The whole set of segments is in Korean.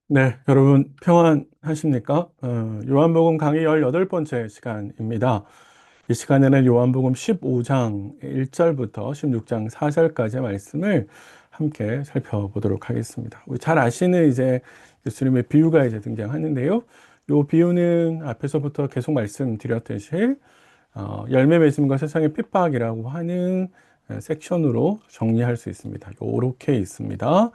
네, 여러분 평안하십니까? 요한복음 강의 18번째 시간입니다. 이 시간에는 요한복음 15장 1절부터 16장 4절까지의 말씀을 함께 살펴보도록 하겠습니다. 우리 잘 아시는 이제 예수님의 비유가 이제 등장하는데요. 요 비유는 앞에서부터 계속 말씀드렸듯이 열매 맺음과 세상의 핍박이라고 하는 섹션으로 정리할 수 있습니다. 요렇게 있습니다.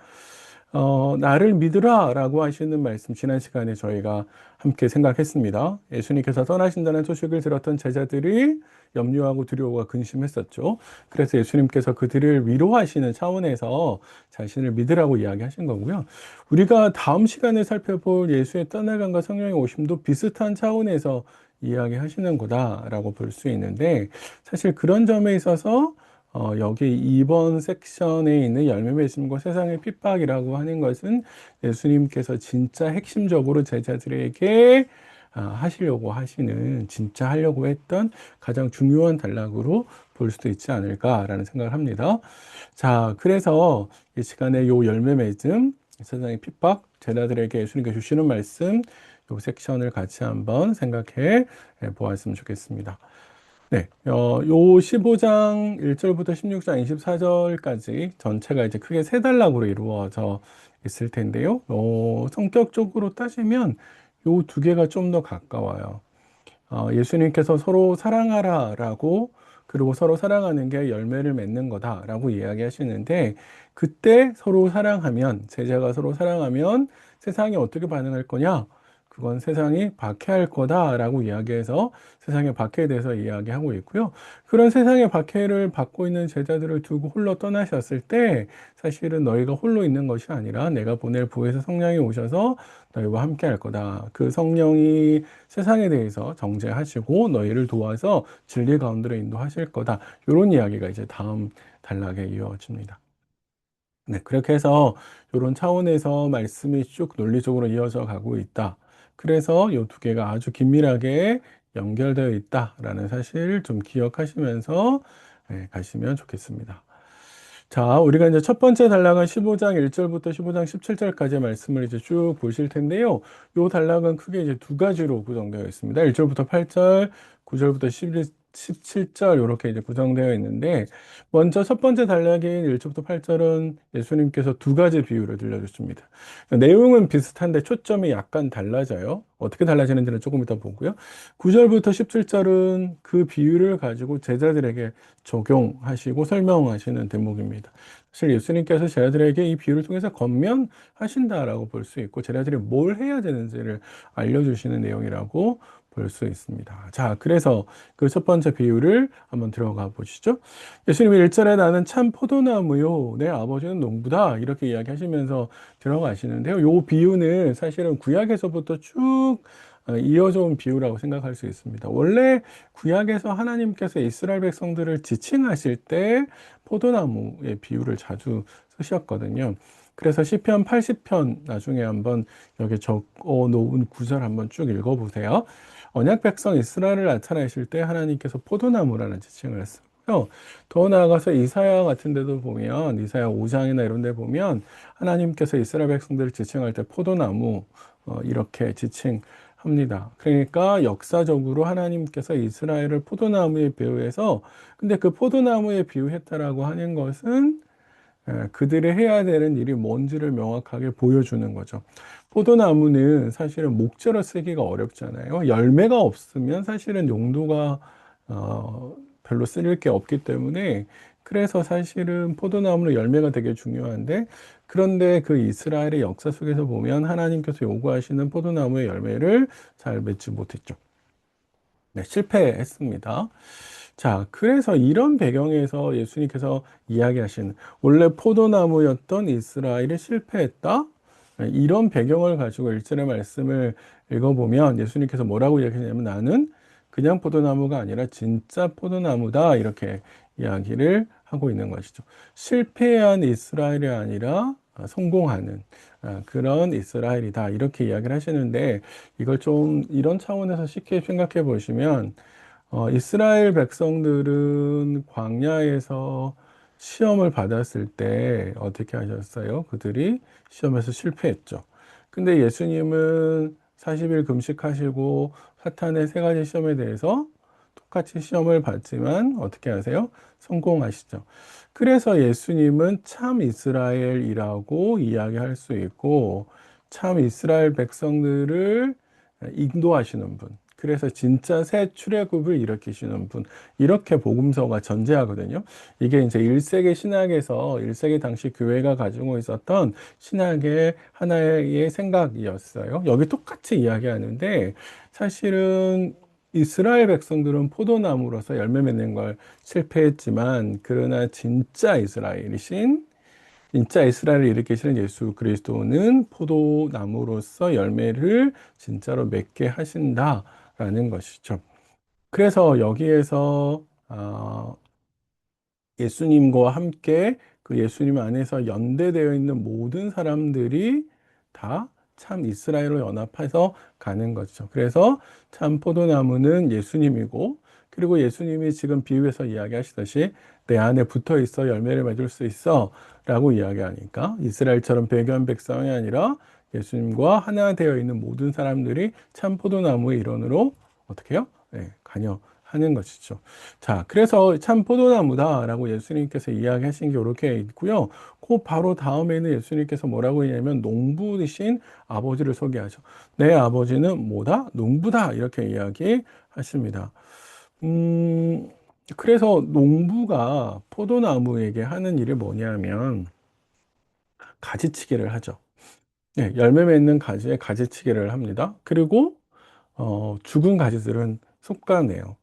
나를 믿으라 라고 하시는 말씀, 지난 시간에 저희가 함께 생각했습니다. 예수님께서 떠나신다는 소식을 들었던 제자들이 염려하고 두려워가 근심했었죠. 그래서 예수님께서 그들을 위로하시는 차원에서 자신을 믿으라고 이야기하신 거고요. 우리가 다음 시간에 살펴볼 예수의 떠나간과 성령의 오심도 비슷한 차원에서 이야기하시는 거다라고 볼 수 있는데, 사실 그런 점에 있어서 여기 2번 섹션에 있는 열매 맺음과 세상의 핍박이라고 하는 것은 예수님께서 진짜 핵심적으로 제자들에게 하시려고 하시는, 진짜 하려고 했던 가장 중요한 단락으로 볼 수도 있지 않을까라는 생각을 합니다. 자, 그래서 이 시간에 요 열매 맺음, 세상의 핍박, 제자들에게 예수님께서 주시는 말씀, 요 섹션을 같이 한번 생각해 보았으면 좋겠습니다. 네, 요 15장 1절부터 16장 24절까지 전체가 이제 크게 세 단락으로 이루어져 있을 텐데요. 성격적으로 따지면 요 두 개가 좀 더 가까워요. 예수님께서 서로 사랑하라라고, 그리고 서로 사랑하는 게 열매를 맺는 거다라고 이야기하시는데, 그때 서로 사랑하면, 제자가 서로 사랑하면 세상이 어떻게 반응할 거냐? 그건 세상이 박해할 거다라고 이야기해서 세상의 박해에 대해서 이야기하고 있고요. 그런 세상의 박해를 받고 있는 제자들을 두고 홀로 떠나셨을 때, 사실은 너희가 홀로 있는 것이 아니라 내가 보낼 부에서 성령이 오셔서 너희와 함께 할 거다. 그 성령이 세상에 대해서 정죄하시고 너희를 도와서 진리 가운데로 인도하실 거다. 이런 이야기가 이제 다음 단락에 이어집니다. 네, 그렇게 해서 이런 차원에서 말씀이 쭉 논리적으로 이어져 가고 있다. 그래서 이 두 개가 아주 긴밀하게 연결되어 있다라는 사실 좀 기억하시면서 가시면 좋겠습니다. 자, 우리가 이제 첫 번째 단락은 15장 1절부터 15장 17절까지의 말씀을 이제 쭉 보실 텐데요. 요 단락은 크게 이제 두 가지로 구성되어 있습니다. 1절부터 8절, 9절부터 17절 이렇게 이제 구성되어 있는데, 먼저 첫 번째 단락인 1절부터 8절은 예수님께서 두 가지 비유를 들려주십니다. 내용은 비슷한데 초점이 약간 달라져요. 어떻게 달라지는지는 조금 이따 보고요. 9절부터 17절은 그 비유를 가지고 제자들에게 적용하시고 설명하시는 대목입니다. 사실 예수님께서 제자들에게 이 비유를 통해서 권면하신다라고 볼 수 있고, 제자들이 뭘 해야 되는지를 알려주시는 내용이라고 볼 수 있습니다. 자, 그래서 그 첫 번째 비유를 한번 들어가 보시죠. 예수님이 1절에 나는 참 포도나무요, 내 아버지는 농부다, 이렇게 이야기하시면서 들어가시는데요. 이 비유는 사실은 구약에서부터 쭉 이어져 온 비유라고 생각할 수 있습니다. 원래 구약에서 하나님께서 이스라엘 백성들을 지칭하실 때 포도나무의 비유를 자주 쓰셨거든요. 그래서 시편 80편 나중에 한번 여기 적어 놓은 구절 한번 쭉 읽어보세요. 언약 백성 이스라엘을 나타내실 때 하나님께서 포도나무라는 지칭을 했어요. 더 나아가서 이사야 같은 데도 보면, 이사야 5장이나 이런 데 보면 하나님께서 이스라엘 백성들을 지칭할 때 포도나무 이렇게 지칭합니다. 그러니까 역사적으로 하나님께서 이스라엘을 포도나무에 비유해서, 근데 그 포도나무에 비유했다라고 하는 것은 그들이 해야 되는 일이 뭔지를 명확하게 보여주는 거죠. 포도나무는 사실은 목재로 쓰기가 어렵잖아요. 열매가 없으면 사실은 용도가 별로 쓸 게 없기 때문에, 그래서 사실은 포도나무는 열매가 되게 중요한데, 그런데 그 이스라엘의 역사 속에서 보면 하나님께서 요구하시는 포도나무의 열매를 잘 맺지 못했죠. 네, 실패했습니다. 자, 그래서 이런 배경에서 예수님께서 이야기하신, 원래 포도나무였던 이스라엘이 실패했다? 네, 이런 배경을 가지고 일절의 말씀을 읽어보면 예수님께서 뭐라고 이야기하냐면, 나는 그냥 포도나무가 아니라 진짜 포도나무다, 이렇게 이야기를 하고 있는 것이죠. 실패한 이스라엘이 아니라 성공하는 그런 이스라엘이다, 이렇게 이야기를 하시는데, 이걸 좀 이런 차원에서 쉽게 생각해 보시면, 이스라엘 백성들은 광야에서 시험을 받았을 때 어떻게 하셨어요? 그들이 시험에서 실패했죠. 근데 예수님은 40일 금식하시고 사탄의 세 가지 시험에 대해서 똑같이 시험을 받지만 어떻게 하세요? 성공하시죠. 그래서 예수님은 참 이스라엘이라고 이야기할 수 있고 참 이스라엘 백성들을 인도하시는 분. 그래서 진짜 새 출애굽을 일으키시는 분. 이렇게 복음서가 전제하거든요. 이게 이제 1세기 신학에서 1세기 당시 교회가 가지고 있었던 신학의 하나의 생각이었어요. 여기 똑같이 이야기하는데 사실은 이스라엘 백성들은 포도나무로서 열매 맺는 걸 실패했지만 그러나 진짜 이스라엘을 일으키시는 예수 그리스도는 포도나무로서 열매를 진짜로 맺게 하신다라는 것이죠. 그래서 여기에서 예수님과 함께 그 예수님 안에서 연대되어 있는 모든 사람들이 다 참 이스라엘로 연합해서 가는 거죠. 그래서 참 포도나무는 예수님이고, 그리고 예수님이 지금 비유에서 이야기하시듯이 내 안에 붙어 있어 열매를 맺을 수 있어 라고 이야기하니까 이스라엘처럼 배교한 백성이 아니라 예수님과 하나 되어 있는 모든 사람들이 참 포도나무의 일원으로 어떻게 해요? 네, 관여하는 것이죠. 자, 그래서 참 포도나무다라고 예수님께서 이야기하신 게 이렇게 있고요. 그 바로 다음에는 예수님께서 뭐라고 했냐면 농부이신 아버지를 소개하죠. 내 아버지는 뭐다? 농부다. 이렇게 이야기하십니다. 음, 그래서 농부가 포도나무에게 하는 일이 뭐냐면 가지치기를 하죠. 네, 열매 맺는 가지에 가지치기를 합니다. 그리고 죽은 가지들은 솎아내요.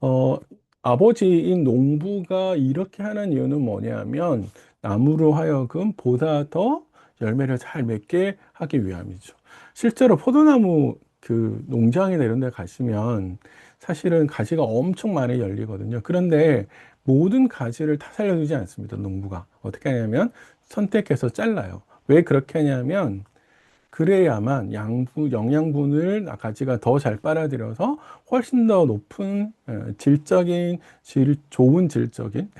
어, 아버지인 농부가 이렇게 하는 이유는 뭐냐면 나무로 하여금 보다 더 열매를 잘 맺게 하기 위함이죠. 실제로 포도나무 그 농장이나 이런 데 가시면 사실은 가지가 엄청 많이 열리거든요. 그런데 모든 가지를 다 살려두지 않습니다. 농부가. 어떻게 하냐면 선택해서 잘라요. 왜 그렇게 하냐면 그래야만 영양분을 가지가 더 잘 빨아들여서 훨씬 더 높은 좋은 질적인,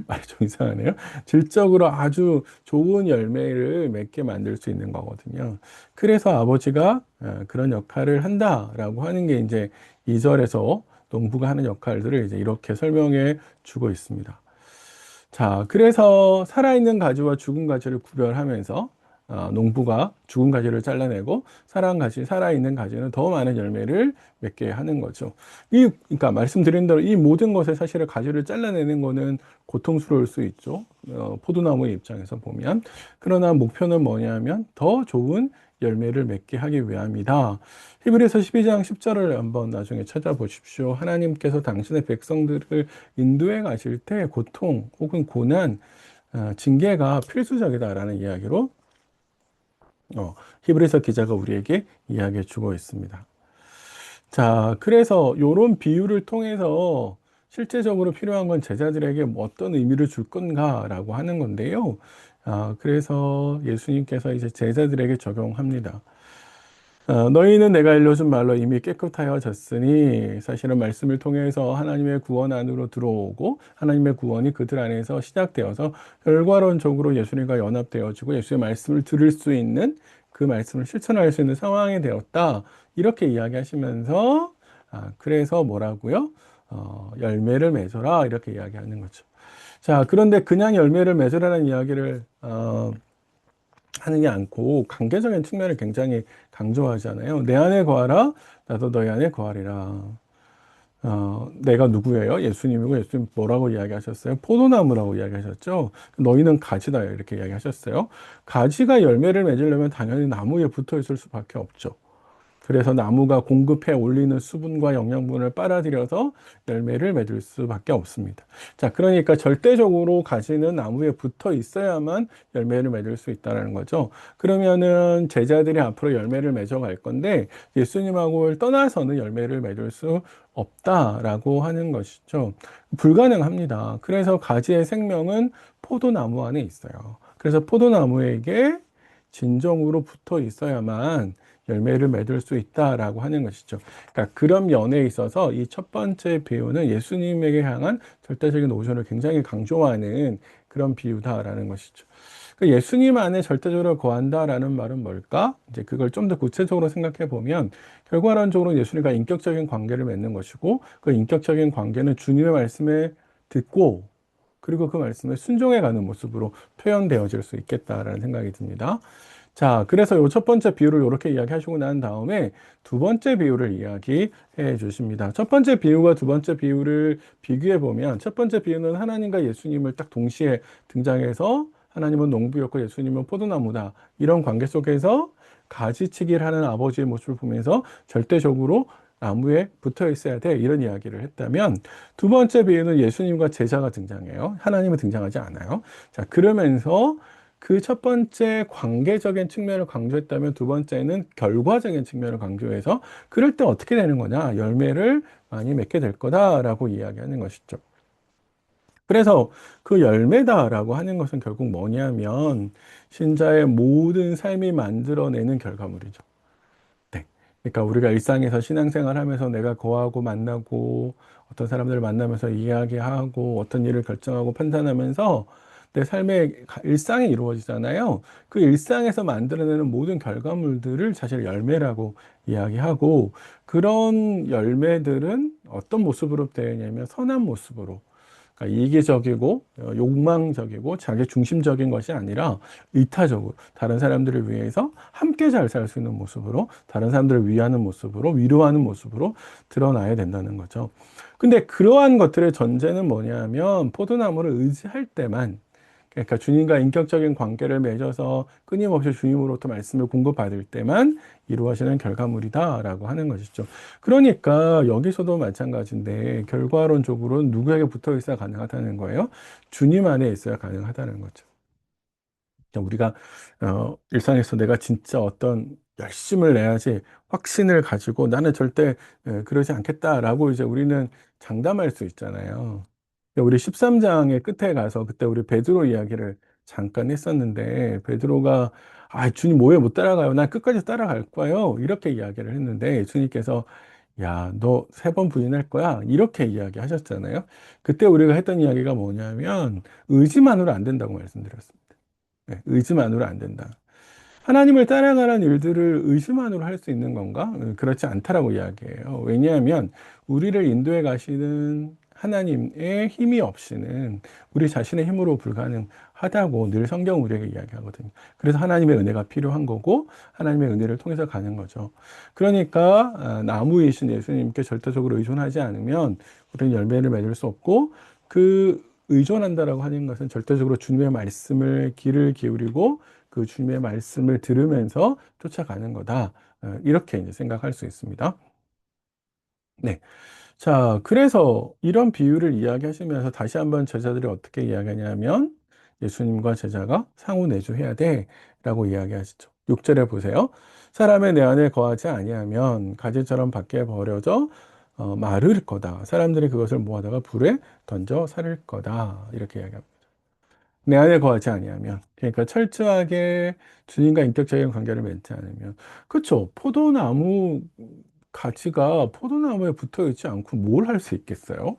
말이 좀 이상하네요. 질적으로 아주 좋은 열매를 맺게 만들 수 있는 거거든요. 그래서 아버지가 그런 역할을 한다라고 하는 게 이제 2절에서 농부가 하는 역할들을 이제 이렇게 설명해 주고 있습니다. 자, 그래서 살아있는 가지와 죽은 가지를 구별하면서 농부가 죽은 가지를 잘라내고 살아있는 가지는 더 많은 열매를 맺게 하는 거죠. 그러니까 말씀드린 대로 이 모든 것에 사실은 가지를 잘라내는 거는 고통스러울 수 있죠. 포도나무의 입장에서 보면. 그러나 목표는 뭐냐면 더 좋은 열매를 맺게 하기 위함이다. 히브리서 12장 10절을 한번 나중에 찾아보십시오. 하나님께서 당신의 백성들을 인도해 가실 때 고통 혹은 고난, 징계가 필수적이다라는 이야기로 히브리서 기자가 우리에게 이야기해 주고 있습니다. 자, 그래서 이런 비유를 통해서 실제적으로 필요한 건 제자들에게 어떤 의미를 줄 건가라고 하는 건데요. 그래서 예수님께서 이제 제자들에게 적용합니다. 너희는 내가 일러준 말로 이미 깨끗하여졌으니 사실은 말씀을 통해서 하나님의 구원 안으로 들어오고 하나님의 구원이 그들 안에서 시작되어서 결과론적으로 예수님과 연합되어지고 예수의 말씀을 들을 수 있는 그 말씀을 실천할 수 있는 상황이 되었다. 이렇게 이야기하시면서 그래서 뭐라고요? 열매를 맺어라 이렇게 이야기하는 거죠. 자, 그런데 그냥 열매를 맺으라는 이야기를 하는 게 않고 관계적인 측면을 굉장히 강조하잖아요. 내 안에 거하라, 나도 너희 안에 거하리라. 내가 누구예요? 예수님이고 예수님 뭐라고 이야기하셨어요? 포도나무라고 이야기하셨죠? 너희는 가지다 이렇게 이야기하셨어요. 가지가 열매를 맺으려면 당연히 나무에 붙어 있을 수밖에 없죠. 그래서 나무가 공급해 올리는 수분과 영양분을 빨아들여서 열매를 맺을 수밖에 없습니다. 자, 그러니까 절대적으로 가지는 나무에 붙어 있어야만 열매를 맺을 수 있다는 거죠. 그러면은 제자들이 앞으로 열매를 맺어 갈 건데 예수님하고 떠나서는 열매를 맺을 수 없다라고 하는 것이죠. 불가능합니다. 그래서 가지의 생명은 포도나무 안에 있어요. 그래서 포도나무에게 진정으로 붙어 있어야만 열매를 맺을 수 있다라고 하는 것이죠. 그러니까 그런 면에 있어서 이 첫 번째 비유는 예수님에게 향한 절대적인 노선을 굉장히 강조하는 그런 비유다라는 것이죠. 그 예수님 안에 절대적으로 거한다라는 말은 뭘까? 이제 그걸 좀 더 구체적으로 생각해 보면 결과론적으로 예수님과 인격적인 관계를 맺는 것이고 그 인격적인 관계는 주님의 말씀에 듣고 그리고 그 말씀에 순종해 가는 모습으로 표현되어질 수 있겠다라는 생각이 듭니다. 자, 그래서 요 첫 번째 비유를 이렇게 이야기하시고 난 다음에 두 번째 비유를 이야기해 주십니다. 첫 번째 비유와 두 번째 비유를 비교해 보면 첫 번째 비유는 하나님과 예수님을 딱 동시에 등장해서 하나님은 농부였고 예수님은 포도나무다. 이런 관계 속에서 가지치기를 하는 아버지의 모습을 보면서 절대적으로 나무에 붙어 있어야 돼. 이런 이야기를 했다면 두 번째 비유는 예수님과 제자가 등장해요. 하나님은 등장하지 않아요. 자, 그러면서 그 첫 번째 관계적인 측면을 강조했다면 두 번째는 결과적인 측면을 강조해서 그럴 때 어떻게 되는 거냐? 열매를 많이 맺게 될 거다라고 이야기하는 것이죠. 그래서 그 열매다라고 하는 것은 결국 뭐냐면 신자의 모든 삶이 만들어내는 결과물이죠. 네. 그러니까 우리가 일상에서 신앙생활 하면서 내가 거하고 만나고 어떤 사람들을 만나면서 이야기하고 어떤 일을 결정하고 판단하면서 내 삶의 일상이 이루어지잖아요. 그 일상에서 만들어내는 모든 결과물들을 사실 열매라고 이야기하고 그런 열매들은 어떤 모습으로 되느냐면 선한 모습으로 그러니까 이기적이고 욕망적이고 자기 중심적인 것이 아니라 이타적으로 다른 사람들을 위해서 함께 잘 살 수 있는 모습으로 다른 사람들을 위하는 모습으로 위로하는 모습으로 드러나야 된다는 거죠. 근데 그러한 것들의 전제는 뭐냐면 포도나무를 의지할 때만 그러니까 주님과 인격적인 관계를 맺어서 끊임없이 주님으로부터 말씀을 공급받을 때만 이루어지는 결과물이다라고 하는 것이죠. 그러니까 여기서도 마찬가지인데 결과론적으로는 누구에게 붙어 있어야 가능하다는 거예요? 주님 안에 있어야 가능하다는 거죠. 그러니까 우리가 일상에서 내가 진짜 어떤 열심을 내야지 확신을 가지고 나는 절대 그러지 않겠다라고 이제 우리는 장담할 수 있잖아요. 우리 13장의 끝에 가서 그때 우리 베드로 이야기를 잠깐 했었는데 베드로가 아, 주님 뭐에 못 따라가요? 난 끝까지 따라갈 거예요. 이렇게 이야기를 했는데 예수님께서 야, 너 세 번 부인할 거야. 이렇게 이야기하셨잖아요. 그때 우리가 했던 이야기가 뭐냐면 의지만으로 안 된다고 말씀드렸습니다. 네, 의지만으로 안 된다. 하나님을 따라가는 일들을 의지만으로 할 수 있는 건가? 그렇지 않다라고 이야기해요. 왜냐하면 우리를 인도해 가시는 하나님의 힘이 없이는 우리 자신의 힘으로 불가능하다고 늘 성경 우리에게 이야기하거든요. 그래서 하나님의 은혜가 필요한 거고 하나님의 은혜를 통해서 가는 거죠. 그러니까 나무이신 예수님께 절대적으로 의존하지 않으면 우리는 열매를 맺을 수 없고 그 의존한다라고 하는 것은 절대적으로 주님의 말씀을 귀를 기울이고 그 주님의 말씀을 들으면서 쫓아가는 거다. 이렇게 이제 생각할 수 있습니다. 네. 자, 그래서 이런 비유를 이야기하시면서 다시 한번 제자들이 어떻게 이야기하냐면 예수님과 제자가 상호 내주해야 돼 라고 이야기하시죠. 6절에 보세요. 사람의 내 안에 거하지 아니하면 가지처럼 밖에 버려져 마를 거다. 사람들이 그것을 모아다가 불에 던져 살릴 거다. 이렇게 이야기합니다. 내 안에 거하지 아니하면 그러니까 철저하게 주님과 인격적인 관계를 맺지 않으면 그렇죠. 포도나무 가지가 포도나무에 붙어 있지 않고 뭘 할 수 있겠어요?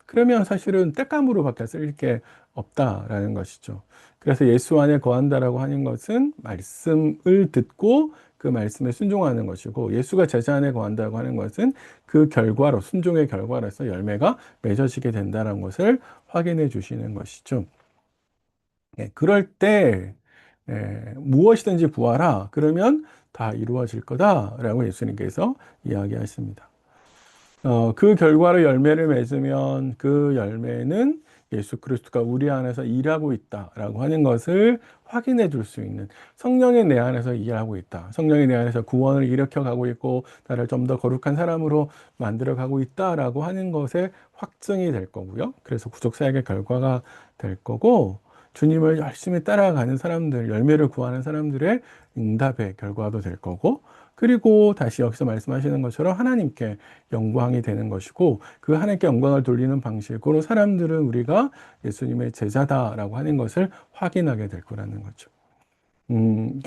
그러면 사실은 땔감으로밖에 쓸 게 없다라는 것이죠. 그래서 예수 안에 거한다라고 하는 것은 말씀을 듣고 그 말씀에 순종하는 것이고 예수가 제자 안에 거한다고 하는 것은 그 결과로 순종의 결과로서 열매가 맺어지게 된다는 것을 확인해 주시는 것이죠. 그럴 때 무엇이든지 구하라. 그러면 다 이루어질 거다라고 예수님께서 이야기하십니다. 그 결과로 열매를 맺으면 그 열매는 예수 그리스도가 우리 안에서 일하고 있다라고 하는 것을 확인해 줄 수 있는 성령이 내 안에서 일하고 있다. 성령이 내 안에서 구원을 일으켜 가고 있고 나를 좀 더 거룩한 사람으로 만들어 가고 있다라고 하는 것에 확증이 될 거고요. 그래서 구속 사역의 결과가 될 거고 주님을 열심히 따라가는 사람들, 열매를 구하는 사람들의 응답의 결과도 될 거고 그리고 다시 여기서 말씀하시는 것처럼 하나님께 영광이 되는 것이고 그 하나님께 영광을 돌리는 방식으로 사람들은 우리가 예수님의 제자다라고 하는 것을 확인하게 될 거라는 거죠.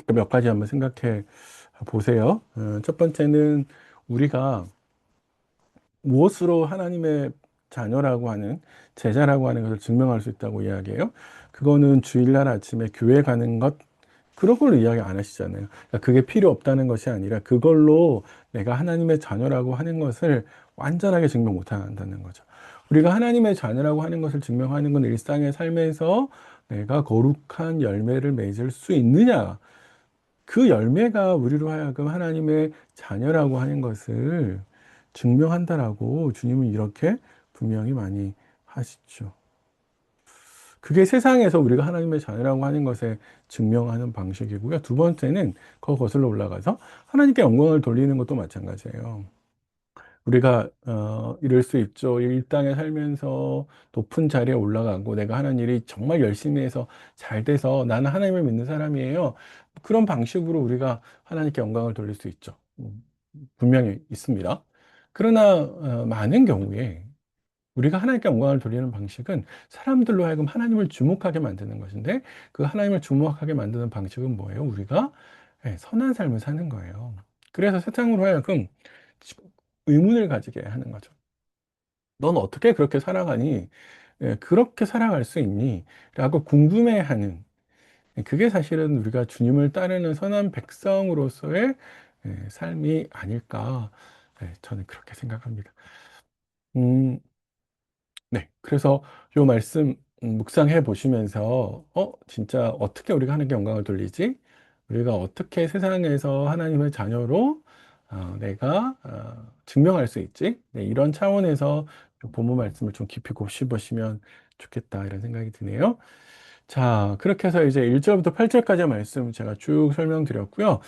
몇 가지 한번 생각해 보세요. 첫 번째는 우리가 무엇으로 하나님의 자녀라고 하는 제자라고 하는 것을 증명할 수 있다고 이야기해요. 그거는 주일날 아침에 교회 가는 것, 그런 걸로 이야기 안 하시잖아요. 그러니까 그게 필요 없다는 것이 아니라 그걸로 내가 하나님의 자녀라고 하는 것을 완전하게 증명 못 한다는 거죠. 우리가 하나님의 자녀라고 하는 것을 증명하는 건 일상의 삶에서 내가 거룩한 열매를 맺을 수 있느냐. 그 열매가 우리로 하여금 하나님의 자녀라고 하는 것을 증명한다라고 주님은 이렇게 분명히 많이 하시죠. 그게 세상에서 우리가 하나님의 자녀라고 하는 것에 증명하는 방식이고요. 두 번째는 그 거슬러 올라가서 하나님께 영광을 돌리는 것도 마찬가지예요. 우리가 이럴 수 있죠. 이 땅에 살면서 높은 자리에 올라가고 내가 하는 일이 정말 열심히 해서 잘 돼서 나는 하나님을 믿는 사람이에요. 그런 방식으로 우리가 하나님께 영광을 돌릴 수 있죠. 분명히 있습니다. 그러나 많은 경우에 우리가 하나님께 영광을 돌리는 방식은 사람들로 하여금 하나님을 주목하게 만드는 것인데 그 하나님을 주목하게 만드는 방식은 뭐예요? 우리가 선한 삶을 사는 거예요. 그래서 세상으로 하여금 의문을 가지게 하는 거죠. 넌 어떻게 그렇게 살아가니? 그렇게 살아갈 수 있니? 라고 궁금해하는 그게 사실은 우리가 주님을 따르는 선한 백성으로서의 삶이 아닐까. 저는 그렇게 생각합니다. 음, 네. 그래서 요 말씀 묵상해 보시면서, 진짜 어떻게 우리가 하나님께 영광을 돌리지? 우리가 어떻게 세상에서 하나님의 자녀로 내가 증명할 수 있지? 네, 이런 차원에서 좀 본문 말씀을 좀 깊이 곱씹으시면 좋겠다, 이런 생각이 드네요. 자, 그렇게 해서 이제 1절부터 8절까지의 말씀 제가 쭉 설명드렸고요.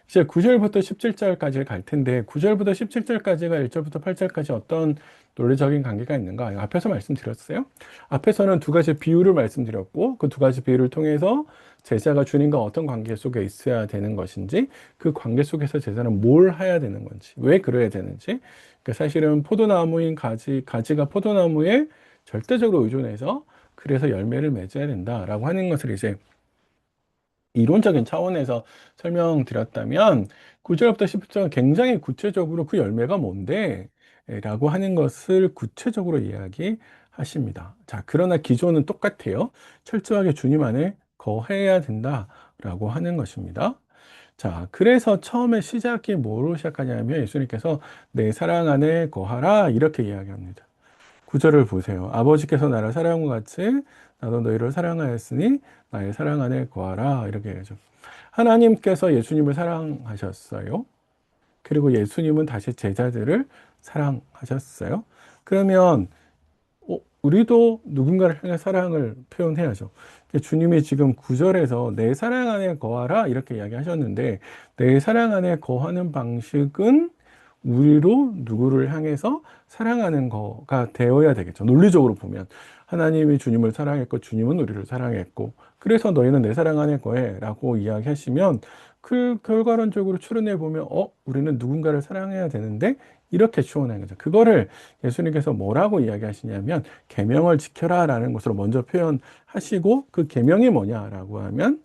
이제 9절부터 17절까지 갈 텐데, 9절부터 17절까지가 1절부터 8절까지 어떤 논리적인 관계가 있는가? 앞에서 말씀드렸어요. 앞에서는 두 가지 비유를 말씀드렸고, 그 두 가지 비유를 통해서 제자가 주님과 어떤 관계 속에 있어야 되는 것인지, 그 관계 속에서 제자는 뭘 해야 되는 건지, 왜 그래야 되는지, 그러니까 사실은 포도나무인 가지가 포도나무에 절대적으로 의존해서 그래서 열매를 맺어야 된다라고 하는 것을 이제 이론적인 차원에서 설명드렸다면 9절부터 10절은 굉장히 구체적으로 그 열매가 뭔데? 라고 하는 것을 구체적으로 이야기하십니다. 자, 그러나 기조는 똑같아요. 철저하게 주님 안에 거해야 된다라고 하는 것입니다. 자, 그래서 처음에 시작이 뭐로 시작하냐면 예수님께서 내 사랑 안에 거하라 이렇게 이야기합니다. 구절을 보세요. 아버지께서 나를 사랑한 것 같이 나도 너희를 사랑하였으니 나의 사랑 안에 거하라 이렇게 해야죠. 하나님께서 예수님을 사랑하셨어요. 그리고 예수님은 다시 제자들을 사랑하셨어요. 그러면 우리도 누군가를 향해 사랑을 표현해야죠. 주님이 지금 9절에서 내 사랑 안에 거하라 이렇게 이야기하셨는데 내 사랑 안에 거하는 방식은 우리로 누구를 향해서 사랑하는 거가 되어야 되겠죠. 논리적으로 보면 하나님이 주님을 사랑했고 주님은 우리를 사랑했고 그래서 너희는 내 사랑 안에 거해 라고 이야기하시면 그 결과론적으로 추론해 보면 우리는 누군가를 사랑해야 되는데 이렇게 추론하는 거죠. 그거를 예수님께서 뭐라고 이야기하시냐면 계명을 지켜라라는 것으로 먼저 표현하시고 그 계명이 뭐냐라고 하면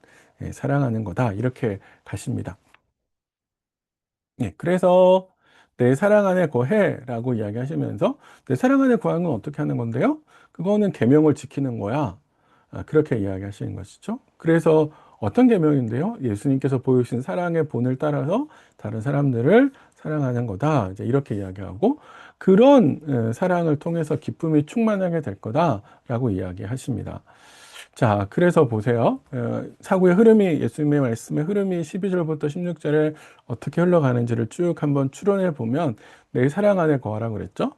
사랑하는 거다 이렇게 가십니다. 그래서 내 사랑 안에 거해라고 이야기하시면서 내 사랑 안에 거하는 건 어떻게 하는 건데요? 그거는 계명을 지키는 거야. 그렇게 이야기하시는 것이죠. 그래서 어떤 계명인데요? 예수님께서 보여주신 사랑의 본을 따라서 다른 사람들을 사랑하는 거다. 이제 이렇게 이야기하고 그런 사랑을 통해서 기쁨이 충만하게 될 거다라고 이야기하십니다. 자, 그래서 보세요. 사고의 흐름이, 예수님의 말씀의 흐름이 12절부터 16절에 어떻게 흘러가는지를 쭉 한번 추론해 보면 내 사랑 안에 거하라 그랬죠?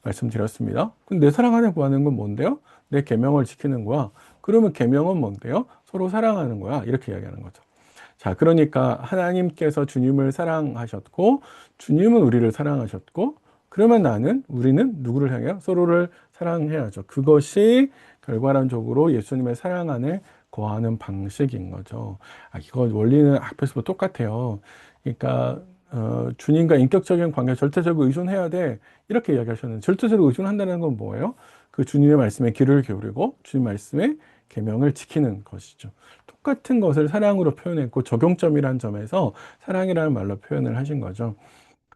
말씀드렸습니다. 근데 내 사랑 안에 구하는 건 뭔데요? 내 계명을 지키는 거야. 그러면 계명은 뭔데요? 서로 사랑하는 거야. 이렇게 이야기하는 거죠. 자, 그러니까 하나님께서 주님을 사랑하셨고 주님은 우리를 사랑하셨고 그러면 우리는 누구를 향해요? 서로를 사랑해야죠. 그것이 결과론적으로 예수님의 사랑 안에 거하는 방식인 거죠. 이거 원리는 앞에서부터 똑같아요. 그러니까 주님과 인격적인 관계 절대적으로 의존해야 돼. 이렇게 이야기하셨는데 절대적으로 의존한다는 건 뭐예요? 그 주님의 말씀에 귀를 기울이고 주님 말씀의 계명을 지키는 것이죠. 똑같은 것을 사랑으로 표현했고 적용점이라는 점에서 사랑이라는 말로 표현을 하신 거죠.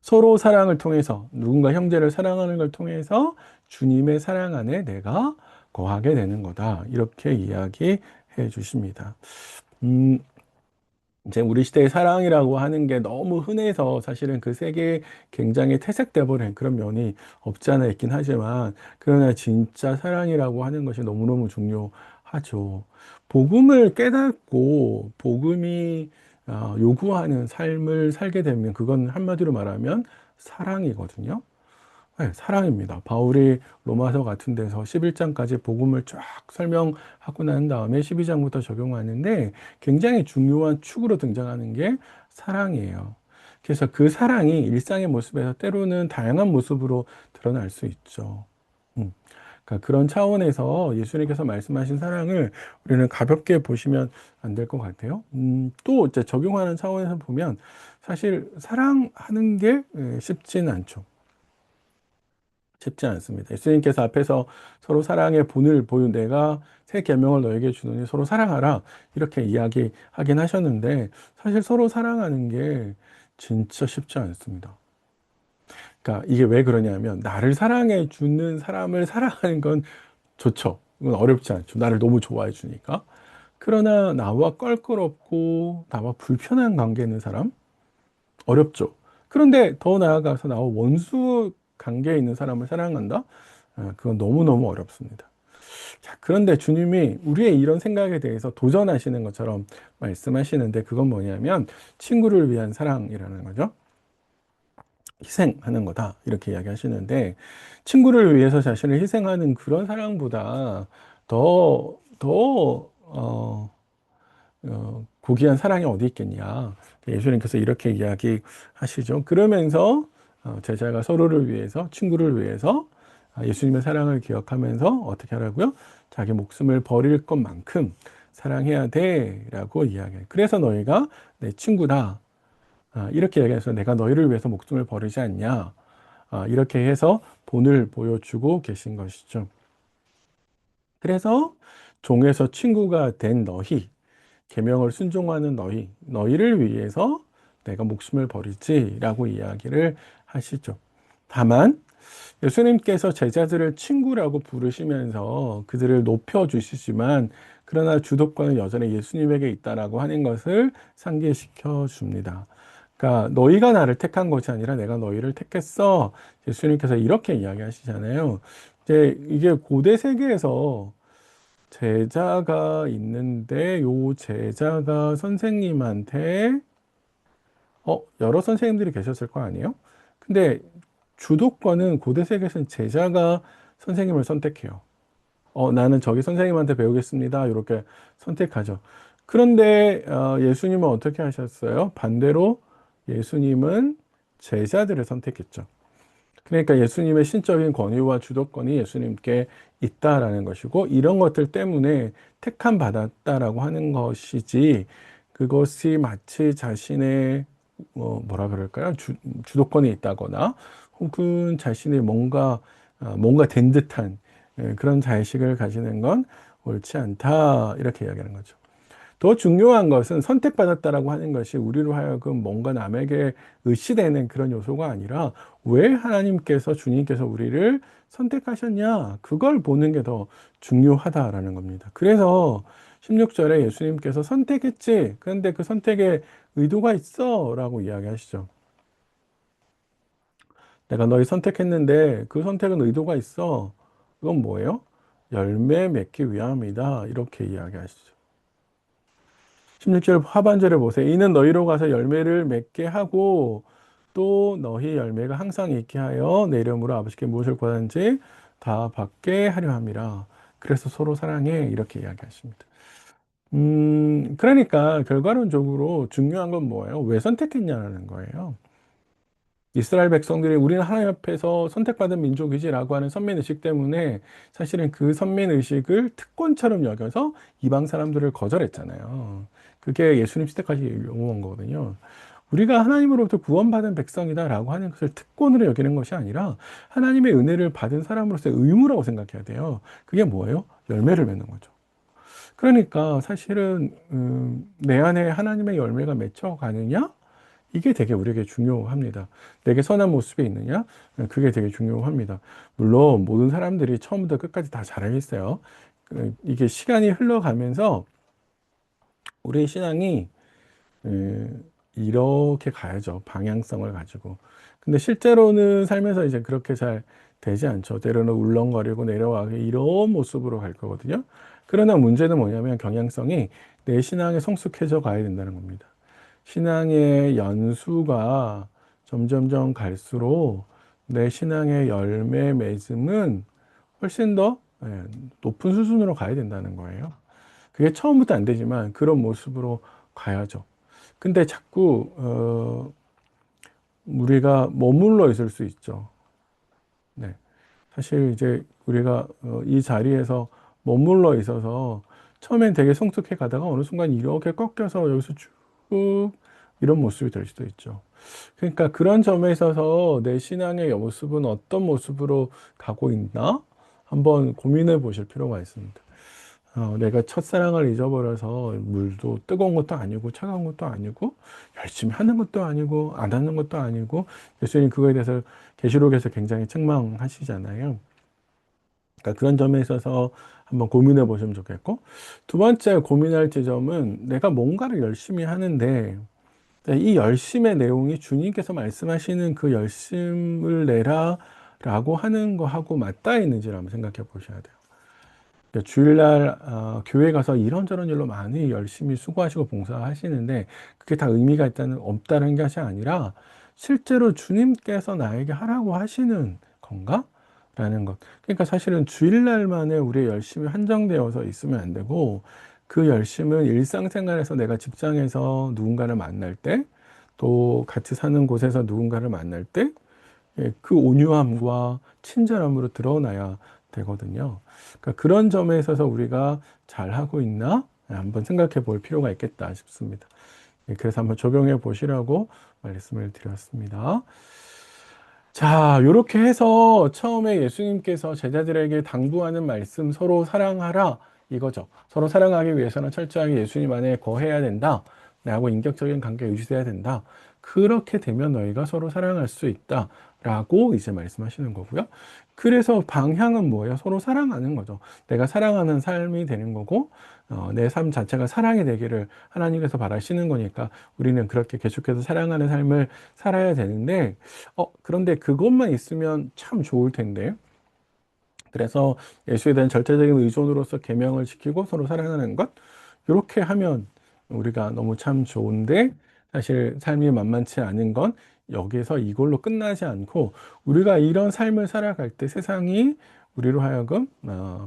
서로 사랑을 통해서 누군가 형제를 사랑하는 걸 통해서 주님의 사랑 안에 내가 거하게 되는 거다. 이렇게 이야기해 주십니다. 음, 이제 우리 시대의 사랑이라고 하는 게 너무 흔해서 사실은 그 세계에 굉장히 퇴색돼 버린 그런 면이 없지 않아 있긴 하지만, 그러나 진짜 사랑이라고 하는 것이 너무너무 중요하죠. 복음을 깨닫고 복음이 요구하는 삶을 살게 되면 그건 한마디로 말하면 사랑이거든요. 네, 사랑입니다. 바울이 로마서 같은 데서 11장까지 복음을 쫙 설명하고 난 다음에 12장부터 적용하는데 굉장히 중요한 축으로 등장하는 게 사랑이에요. 그래서 그 사랑이 일상의 모습에서 때로는 다양한 모습으로 드러날 수 있죠. 음. 그러니까 그런 차원에서 예수님께서 말씀하신 사랑을 우리는 가볍게 보시면 안 될 것 같아요. 또 이제 적용하는 차원에서 보면 사실 사랑하는 게 쉽지는 않죠. 쉽지 않습니다. 예수님께서 앞에서 서로 사랑의 본을 보여 내가 새 계명을 너에게 주노니 서로 사랑하라 이렇게 이야기하긴 하셨는데 사실 서로 사랑하는 게 진짜 쉽지 않습니다. 그러니까 이게 왜 그러냐면 나를 사랑해 주는 사람을 사랑하는 건 좋죠. 이건 어렵지 않죠. 나를 너무 좋아해 주니까. 그러나 나와 껄끄럽고 나와 불편한 관계 있는 사람 어렵죠. 그런데 더 나아가서 나와 원수 관계에 있는 사람을 사랑한다? 그건 너무너무 어렵습니다. 자, 그런데 주님이 우리의 이런 생각에 대해서 도전하시는 것처럼 말씀하시는데 그건 뭐냐면 친구를 위한 사랑이라는 거죠. 희생하는 거다. 이렇게 이야기하시는데 친구를 위해서 자신을 희생하는 그런 사랑보다 고귀한 사랑이 어디 있겠냐. 예수님께서 이렇게 이야기하시죠. 그러면서 제자가 서로를 위해서, 친구를 위해서 예수님의 사랑을 기억하면서 어떻게 하라고요? 자기 목숨을 버릴 것만큼 사랑해야 돼. 라고 이야기해요. 그래서 너희가 내 친구다. 이렇게 이야기해서 내가 너희를 위해서 목숨을 버리지 않냐. 이렇게 해서 본을 보여주고 계신 것이죠. 그래서 종에서 친구가 된 너희, 계명을 순종하는 너희를 위해서 내가 목숨을 버리지라고 이야기를 하시죠. 다만 예수님께서 제자들을 친구라고 부르시면서 그들을 높여 주시지만 그러나 주도권은 여전히 예수님에게 있다라고 하는 것을 상기시켜 줍니다. 그러니까 너희가 나를 택한 것이 아니라 내가 너희를 택했어. 예수님께서 이렇게 이야기하시잖아요. 이제 이게 고대 세계에서 제자가 있는데 요 제자가 선생님한테 여러 선생님들이 계셨을 거 아니에요? 근데 주도권은 고대 세계에서는 제자가 선생님을 선택해요. 나는 저기 선생님한테 배우겠습니다. 이렇게 선택하죠. 그런데 예수님은 어떻게 하셨어요? 반대로 예수님은 제자들을 선택했죠. 그러니까 예수님의 신적인 권위와 주도권이 예수님께 있다라는 것이고 이런 것들 때문에 택함 받았다라고 하는 것이지 그것이 마치 자신의 뭐라 그럴까요? 주도권이 있다거나 혹은 자신의 뭔가 된 듯한 그런 자의식을 가지는 건 옳지 않다 이렇게 이야기하는 거죠. 더 중요한 것은 선택받았다라고 하는 것이 우리로 하여금 뭔가 남에게 의시되는 그런 요소가 아니라 왜 하나님께서 주님께서 우리를 선택하셨냐 그걸 보는 게 더 중요하다라는 겁니다. 그래서 16절에 예수님께서 선택했지 그런데 그 선택에 의도가 있어 라고 이야기하시죠. 내가 너희 선택했는데 그 선택은 의도가 있어. 그건 뭐예요? 열매 맺기 위함이다 이렇게 이야기하시죠. 16절 하반절에 보세요. 이는 너희로 가서 열매를 맺게 하고 또 너희 열매가 항상 있게 하여 내 이름으로 아버지께 무엇을 구하든지 다 받게 하려 함이라. 그래서 서로 사랑해 이렇게 이야기하십니다. 그러니까 결과론적으로 중요한 건 뭐예요? 왜 선택했냐는 거예요. 이스라엘 백성들이 우리는 하나님 앞에서 선택받은 민족이지라고 하는 선민의식 때문에 사실은 그 선민의식을 특권처럼 여겨서 이방 사람들을 거절했잖아요. 그게 예수님 시대까지 용어한 거거든요. 우리가 하나님으로부터 구원받은 백성이다라고 하는 것을 특권으로 여기는 것이 아니라 하나님의 은혜를 받은 사람으로서의 의무라고 생각해야 돼요. 그게 뭐예요? 열매를 맺는 거죠. 그러니까 사실은 내 안에 하나님의 열매가 맺혀가느냐? 이게 되게 우리에게 중요합니다. 내게 선한 모습이 있느냐? 그게 되게 중요합니다. 물론 모든 사람들이 처음부터 끝까지 다 잘하겠어요. 이게 시간이 흘러가면서 우리의 신앙이 이렇게 가야죠. 방향성을 가지고. 근데 실제로는 살면서 이제 그렇게 잘 되지 않죠. 때로는 울렁거리고 내려가기 이런 모습으로 갈 거거든요. 그러나 문제는 뭐냐면 경향성이 내 신앙에 성숙해져 가야 된다는 겁니다. 신앙의 연수가 점점점 갈수록 내 신앙의 열매 맺음은 훨씬 더 높은 수준으로 가야 된다는 거예요. 그게 처음부터 안 되지만 그런 모습으로 가야죠. 근데 자꾸 우리가 머물러 있을 수 있죠. 네. 사실 이제 우리가 이 자리에서 머물러 있어서 처음엔 되게 성숙해 가다가 어느 순간 이렇게 꺾여서 여기서 쭉 이런 모습이 될 수도 있죠. 그러니까 그런 점에 있어서 내 신앙의 모습은 어떤 모습으로 가고 있나 한번 고민해 보실 필요가 있습니다. 내가 첫사랑을 잊어버려서 물도 뜨거운 것도 아니고 차가운 것도 아니고 열심히 하는 것도 아니고 안 하는 것도 아니고 예수님 그거에 대해서 계시록에서 굉장히 책망하시잖아요. 그러니까 그런 점에 있어서 한번 고민해 보시면 좋겠고 두 번째 고민할 지점은 내가 뭔가를 열심히 하는데 이 열심의 내용이 주님께서 말씀하시는 그 열심을 내라 라고 하는 거하고 맞닿아 있는지를 한번 생각해 보셔야 돼요. 그러니까 주일날 교회 가서 이런저런 일로 많이 열심히 수고하시고 봉사하시는데 그게 다 의미가 없다는 것이 아니라 실제로 주님께서 나에게 하라고 하시는 건가? 라는 것. 그러니까 사실은 주일날만에 우리의 열심이 한정되어서 있으면 안 되고 그 열심은 일상생활에서 내가 직장에서 누군가를 만날 때 또 같이 사는 곳에서 누군가를 만날 때 그 온유함과 친절함으로 드러나야 되거든요. 그러니까 그런 점에 있어서 우리가 잘하고 있나 한번 생각해 볼 필요가 있겠다 싶습니다. 그래서 한번 적용해 보시라고 말씀을 드렸습니다. 자, 이렇게 해서 처음에 예수님께서 제자들에게 당부하는 말씀 서로 사랑하라 이거죠. 서로 사랑하기 위해서는 철저하게 예수님 안에 거해야 된다. 나하고 인격적인 관계 유지돼야 된다. 그렇게 되면 너희가 서로 사랑할 수 있다. 라고 이제 말씀하시는 거고요. 그래서 방향은 뭐예요? 서로 사랑하는 거죠. 내가 사랑하는 삶이 되는 거고, 내 삶 자체가 사랑이 되기를 하나님께서 바라시는 거니까 우리는 그렇게 계속해서 사랑하는 삶을 살아야 되는데, 그런데 그것만 있으면 참 좋을 텐데. 그래서 예수에 대한 절대적인 의존으로서 계명을 지키고 서로 사랑하는 것, 이렇게 하면 우리가 너무 참 좋은데, 사실 삶이 만만치 않은 건 여기서 이걸로 끝나지 않고 우리가 이런 삶을 살아갈 때 세상이 우리로 하여금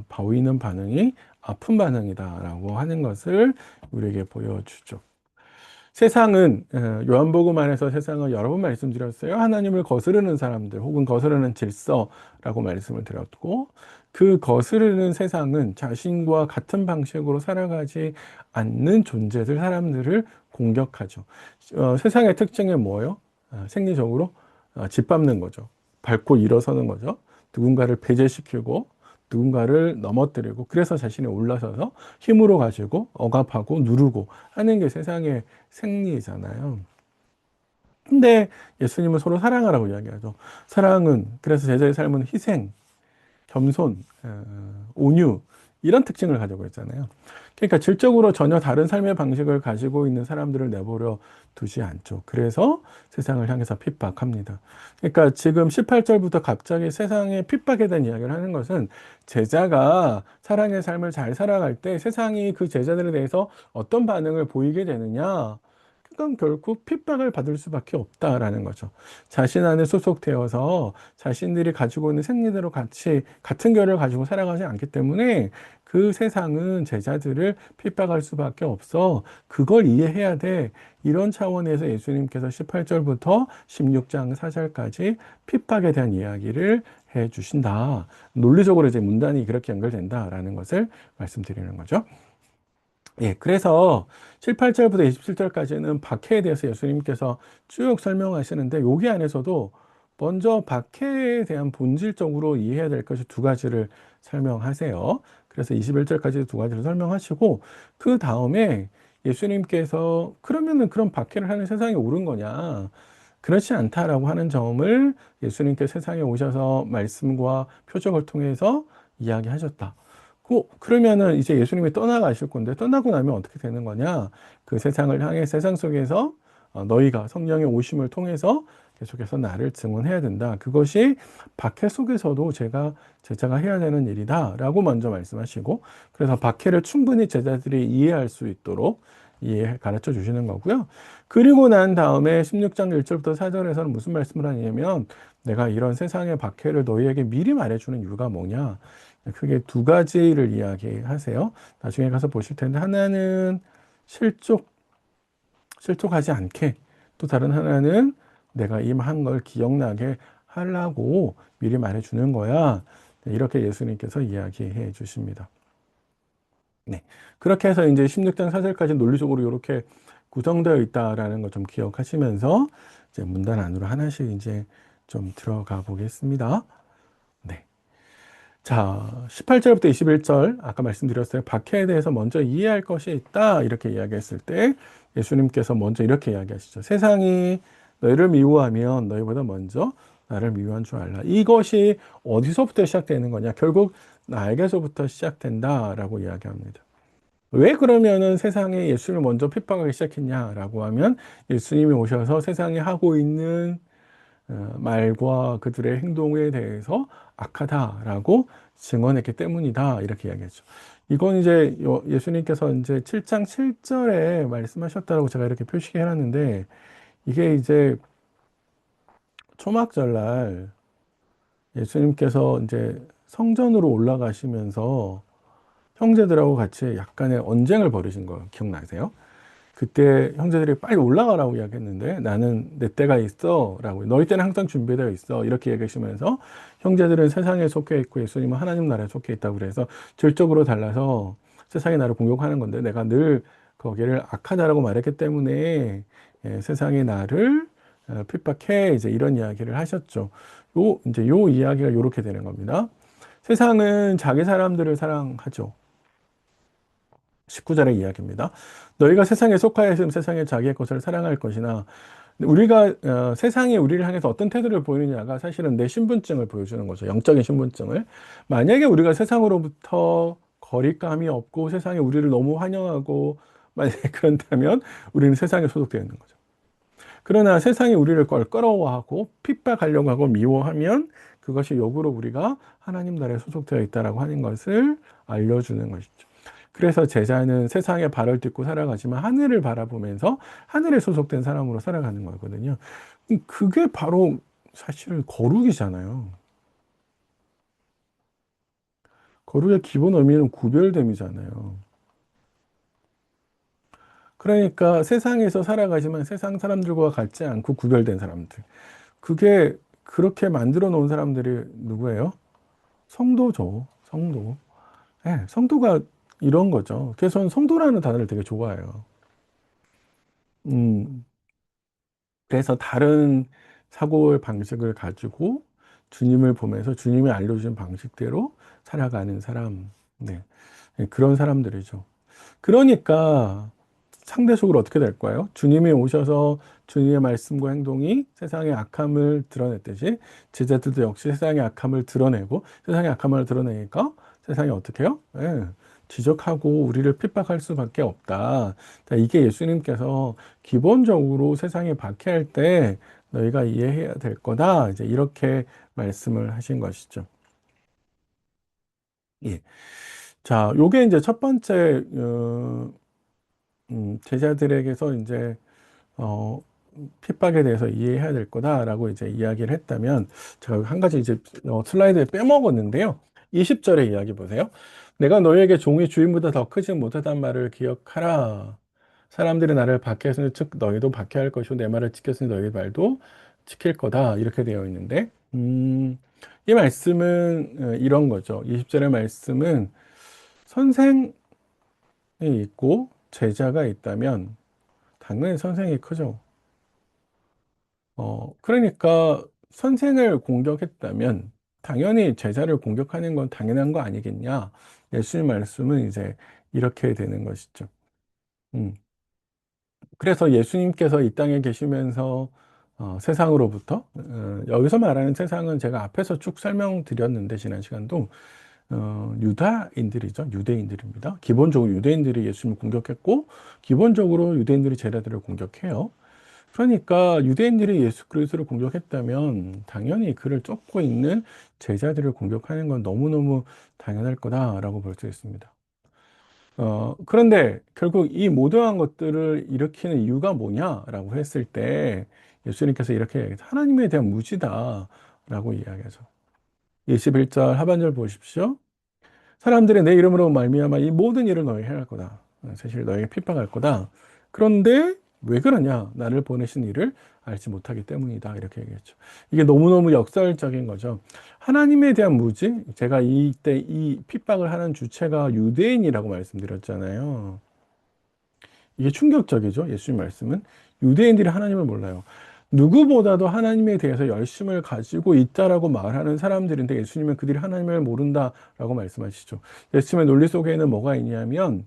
보이는 반응이 아픈 반응이다라고 하는 것을 우리에게 보여주죠. 세상은 요한복음 안에서 세상을 여러 번 말씀드렸어요. 하나님을 거스르는 사람들 혹은 거스르는 질서라고 말씀을 드렸고 그 거스르는 세상은 자신과 같은 방식으로 살아가지 않는 존재들, 사람들을 공격하죠. 세상의 특징은 뭐예요? 생리적으로 짓밟는 거죠. 밟고 일어서는 거죠. 누군가를 배제시키고 누군가를 넘어뜨리고 그래서 자신이 올라서서 힘으로 가지고 억압하고 누르고 하는 게 세상의 생리잖아요. 근데 예수님은 서로 사랑하라고 이야기하죠. 사랑은 그래서 제자의 삶은 희생, 겸손, 온유 이런 특징을 가지고 있잖아요. 그러니까 질적으로 전혀 다른 삶의 방식을 가지고 있는 사람들을 내버려 두지 않죠. 그래서 세상을 향해서 핍박합니다. 그러니까 지금 18절부터 갑자기 세상의 핍박에 대한 이야기를 하는 것은 제자가 사랑의 삶을 잘 살아갈 때 세상이 그 제자들에 대해서 어떤 반응을 보이게 되느냐. 그건 결국 핍박을 받을 수밖에 없다라는 거죠. 자신 안에 소속되어서 자신들이 가지고 있는 생리대로 같은 결을 가지고 살아가지 않기 때문에 그 세상은 제자들을 핍박할 수밖에 없어. 그걸 이해해야 돼. 이런 차원에서 예수님께서 18절부터 16장 4절까지 핍박에 대한 이야기를 해 주신다. 논리적으로 이제 문단이 그렇게 연결된다라는 것을 말씀드리는 거죠. 예, 그래서 7, 8절부터 27절까지는 박해에 대해서 예수님께서 쭉 설명하시는데 여기 안에서도 먼저 박해에 대한 본질적으로 이해해야 될 것이 두 가지를 설명하세요. 그래서 21절까지 두 가지를 설명하시고 그 다음에 예수님께서 그러면은 그런 박해를 하는 세상이 옳은 거냐? 그렇지 않다라고 하는 점을 예수님께서 세상에 오셔서 말씀과 표적을 통해서 이야기하셨다. 그러면은 이제 예수님이 떠나가실 건데 떠나고 나면 어떻게 되는 거냐? 그 세상을 향해 세상 속에서 너희가 성령의 오심을 통해서 계속해서 나를 증언해야 된다. 그것이 박해 속에서도 제자가 해야 되는 일이다라고 먼저 말씀하시고 그래서 박해를 충분히 제자들이 이해할 수 있도록 가르쳐 주시는 거고요. 그리고 난 다음에 16장 1절부터 4절에서는 무슨 말씀을 하냐면 내가 이런 세상의 박해를 너희에게 미리 말해주는 이유가 뭐냐? 크게 두 가지를 이야기하세요. 나중에 가서 보실 텐데 하나는 실족하지 않게 또 다른 하나는 내가 임한 걸 기억나게 하려고 미리 말해주는 거야. 네, 이렇게 예수님께서 이야기해 주십니다. 네. 그렇게 해서 이제 16장 4절까지 논리적으로 이렇게 구성되어 있다라는 걸 좀 기억하시면서 이제 문단 안으로 하나씩 이제 좀 들어가 보겠습니다. 네. 자, 18절부터 21절, 아까 말씀드렸어요. 박해에 대해서 먼저 이해할 것이 있다. 이렇게 이야기했을 때 예수님께서 먼저 이렇게 이야기하시죠. 세상이 너희를 미워하면 너희보다 먼저 나를 미워한 줄 알라. 이것이 어디서부터 시작되는 거냐? 결국 나에게서부터 시작된다라고 이야기합니다. 왜 그러면은 세상에 예수를 먼저 핍박하기 시작했냐라고 하면 예수님이 오셔서 세상에 하고 있는 말과 그들의 행동에 대해서 악하다라고 증언했기 때문이다. 이렇게 이야기했죠. 이건 이제 예수님께서 이제 7장 7절에 말씀하셨다고 제가 이렇게 표시해 놨는데 이게 이제 초막절날 예수님께서 이제 성전으로 올라가시면서 형제들하고 같이 약간의 언쟁을 벌이신 거 기억나세요? 그때 형제들이 빨리 올라가라고 이야기했는데 나는 내 때가 있어 라고 너희 때는 항상 준비되어 있어 이렇게 얘기하시면서 형제들은 세상에 속해 있고 예수님은 하나님 나라에 속해 있다고 그래서 질적으로 달라서 세상이 나를 공격하는 건데 내가 늘 거기를 악하다라고 말했기 때문에 세상이 나를 핍박해 이제 이런 이야기를 하셨죠. 이제 요 이야기가 이렇게 되는 겁니다. 세상은 자기 사람들을 사랑하죠. 19절의 이야기입니다. 너희가 세상에 속하여 있으면 세상에 자기의 것을 사랑할 것이나 우리가 세상이 우리를 향해서 어떤 태도를 보이느냐가 사실은 내 신분증을 보여주는 거죠. 영적인 신분증을. 만약에 우리가 세상으로부터 거리감이 없고 세상에 우리를 너무 환영하고 만약에 그런다면 우리는 세상에 소속되어 있는 거죠. 그러나 세상이 우리를 껄끄러워하고 핍박하려고 하고 미워하면 그것이 역으로 우리가 하나님 나라에 소속되어 있다라고 하는 것을 알려주는 것이죠. 그래서 제자는 세상의 발을 딛고 살아가지만 하늘을 바라보면서 하늘에 소속된 사람으로 살아가는 거거든요. 그게 바로 사실은 거룩이잖아요. 거룩의 기본 의미는 구별됨이잖아요. 그러니까 세상에서 살아가지만 세상 사람들과 같지 않고 구별된 사람들. 그게 그렇게 만들어 놓은 사람들이 누구예요? 성도죠. 성도. 네, 성도가 이런 거죠. 그래서 저는 성도라는 단어를 되게 좋아해요. 음, 그래서 다른 사고의 방식을 가지고 주님을 보면서 주님이 알려주신 방식대로 살아가는 사람, 네, 네, 그런 사람들이죠. 그러니까 상대적으로 어떻게 될까요? 주님이 오셔서 주님의 말씀과 행동이 세상의 악함을 드러냈듯이 제자들도 역시 세상의 악함을 드러내고 세상의 악함을 드러내니까 세상이 어떻게 해요? 예, 지적하고 우리를 핍박할 수밖에 없다. 자, 이게 예수님께서 기본적으로 세상에 박해할 때 너희가 이해해야 될 거다. 이제 이렇게 말씀을 하신 것이죠. 예. 자, 요게 이제 첫 번째, 제자들에게서 이제 어, 핍박에 대해서 이해해야 될 거다라고 이제 이야기를 했다면 제가 한 가지 이제 슬라이드에 빼먹었는데요. 20절의 이야기 보세요. 내가 너희에게 종이 주인보다 더 크지 못하단 말을 기억하라. 사람들이 나를 박해했으니 즉 너희도 박해할 것이고 내 말을 지켰으니 너희 말도 지킬 거다. 이렇게 되어 있는데 이 말씀은 이런 거죠. 20절의 말씀은 선생이 있고 제자가 있다면 당연히 선생이 크죠. 그러니까 선생을 공격했다면 당연히 제자를 공격하는 건 당연한 거 아니겠냐? 예수님 말씀은 이제 이렇게 되는 것이죠. 음. 그래서 예수님께서 이 땅에 계시면서 세상으로부터 여기서 말하는 세상은 제가 앞에서 쭉 설명드렸는데 지난 시간도 유다인들이죠. 유대인들입니다. 기본적으로 유대인들이 예수님을 공격했고 기본적으로 유대인들이 제자들을 공격해요. 그러니까 유대인들이 예수 그리스도를 공격했다면 당연히 그를 쫓고 있는 제자들을 공격하는 건 너무너무 당연할 거다라고 볼 수 있습니다. 그런데 결국 이 모든 것들을 일으키는 이유가 뭐냐라고 했을 때 예수님께서 이렇게 얘기해서 하나님에 대한 무지다라고 이야기하죠. 21절 하반절 보십시오. 사람들이 내 이름으로 말미암아 이 모든 일을 너희 행할 거다. 사실 너에게 핍박할 거다. 그런데 왜 그러냐? 나를 보내신 이를 알지 못하기 때문이다. 이렇게 얘기했죠. 이게 너무너무 역설적인 거죠. 하나님에 대한 무지? 제가 이때 이 핍박을 하는 주체가 유대인이라고 말씀드렸잖아요. 이게 충격적이죠. 예수님 말씀은. 유대인들이 하나님을 몰라요. 누구보다도 하나님에 대해서 열심을 가지고 있다라고 말하는 사람들인데 예수님은 그들이 하나님을 모른다라고 말씀하시죠. 예수님의 논리 속에는 뭐가 있냐면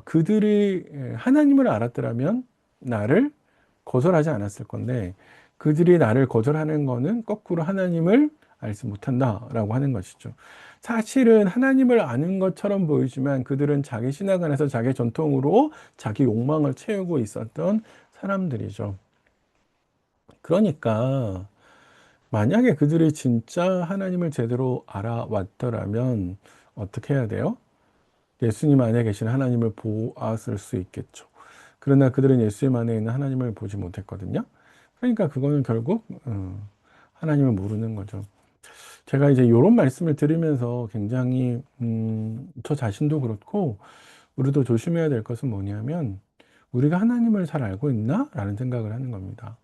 그들이 하나님을 알았더라면 나를 거절하지 않았을 건데 그들이 나를 거절하는 거는 거꾸로 하나님을 알지 못한다라고 하는 것이죠. 사실은 하나님을 아는 것처럼 보이지만 그들은 자기 신앙 안에서 자기 전통으로 자기 욕망을 채우고 있었던 사람들이죠. 그러니까 만약에 그들이 진짜 하나님을 제대로 알아왔더라면 어떻게 해야 돼요? 예수님 안에 계신 하나님을 보았을 수 있겠죠. 그러나 그들은 예수님 안에 있는 하나님을 보지 못했거든요. 그러니까 그거는 결국 하나님을 모르는 거죠. 제가 이제 이런 말씀을 드리면서 굉장히 저 자신도 그렇고 우리도 조심해야 될 것은 뭐냐면 우리가 하나님을 잘 알고 있나? 라는 생각을 하는 겁니다.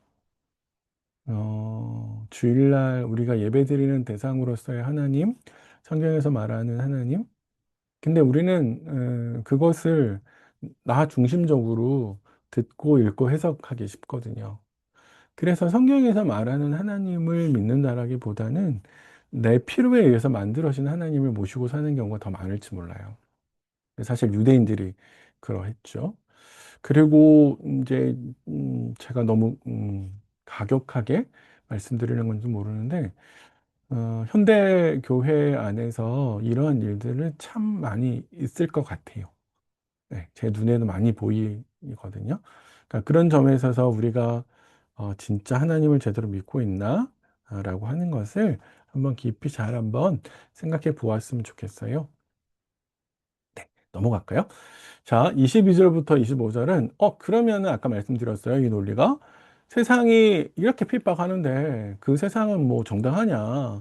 주일날 우리가 예배드리는 대상으로서의 하나님, 성경에서 말하는 하나님, 근데 우리는 그것을 나 중심적으로 듣고 읽고 해석하기 쉽거든요. 그래서 성경에서 말하는 하나님을 믿는다라기보다는 내 필요에 의해서 만들어진 하나님을 모시고 사는 경우가 더 많을지 몰라요. 사실 유대인들이 그러했죠. 그리고 이제 제가 너무 가격하게 말씀드리는 건지 모르는데 현대 교회 안에서 이러한 일들은 참 많이 있을 것 같아요. 네, 제 눈에는 많이 보이거든요. 그러니까 그런 점에 있어서 우리가 진짜 하나님을 제대로 믿고 있나? 라고 하는 것을 한번 깊이 잘 한번 생각해 보았으면 좋겠어요. 네, 넘어갈까요? 자, 22절부터 25절은, 그러면은 아까 말씀드렸어요. 이 논리가. 세상이 이렇게 핍박하는데 그 세상은 뭐 정당하냐?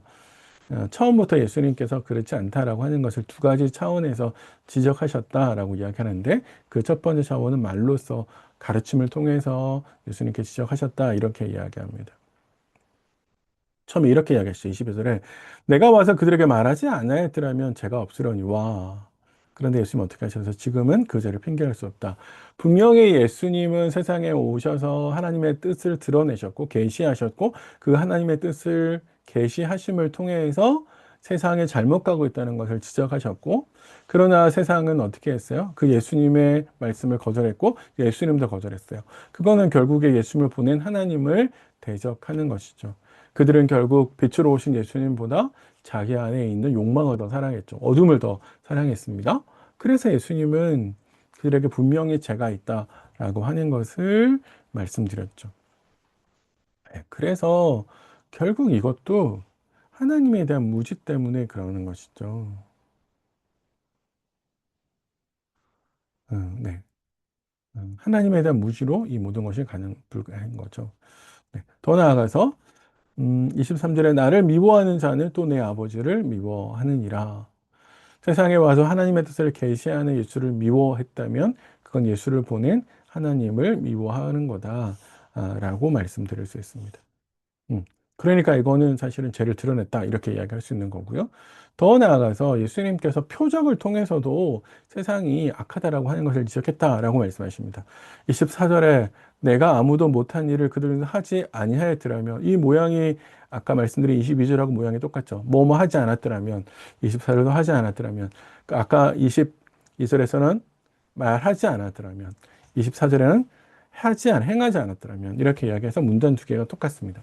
처음부터 예수님께서 그렇지 않다라고 하는 것을 두 가지 차원에서 지적하셨다라고 이야기하는데 그 첫 번째 차원은 말로써 가르침을 통해서 예수님께 지적하셨다 이렇게 이야기합니다. 처음에 이렇게 이야기했어요. 22절에 내가 와서 그들에게 말하지 않아야했더라면 죄가 없으려니와 그런데 예수님은 어떻게 하셔서 지금은 그 죄를 핑계할 수 없다. 분명히 예수님은 세상에 오셔서 하나님의 뜻을 드러내셨고 계시하셨고 그 하나님의 뜻을 계시하심을 통해서 세상에 잘못 가고 있다는 것을 지적하셨고 그러나 세상은 어떻게 했어요? 그 예수님의 말씀을 거절했고 예수님도 거절했어요. 그거는 결국에 예수님을 보낸 하나님을 대적하는 것이죠. 그들은 결국 빛으로 오신 예수님보다 자기 안에 있는 욕망을 더 사랑했죠. 어둠을 더 사랑했습니다. 그래서 예수님은 그들에게 분명히 죄가 있다라고 하는 것을 말씀드렸죠. 네, 그래서 결국 이것도 하나님에 대한 무지 때문에 그러는 것이죠. 네. 하나님에 대한 무지로 이 모든 것이 불가한 거죠. 네. 더 나아가서 23절에 나를 미워하는 자는 또 내 아버지를 미워하느니라. 세상에 와서 하나님의 뜻을 계시하는 예수를 미워했다면 그건 예수를 보낸 하나님을 미워하는 거다라고 말씀드릴 수 있습니다. 음. 그러니까 이거는 사실은 죄를 드러냈다 이렇게 이야기할 수 있는 거고요. 더 나아가서 예수님께서 표적을 통해서도 세상이 악하다라고 하는 것을 지적했다라고 말씀하십니다. 24절에 내가 아무도 못한 일을 그들은 하지 아니하였더라면 이 모양이 아까 말씀드린 22절하고 모양이 똑같죠. 뭐뭐 하지 않았더라면 24절도 하지 않았더라면 아까 22절에서는 말하지 않았더라면 24절에는 행하지 않았더라면 이렇게 이야기해서 문단 두 개가 똑같습니다.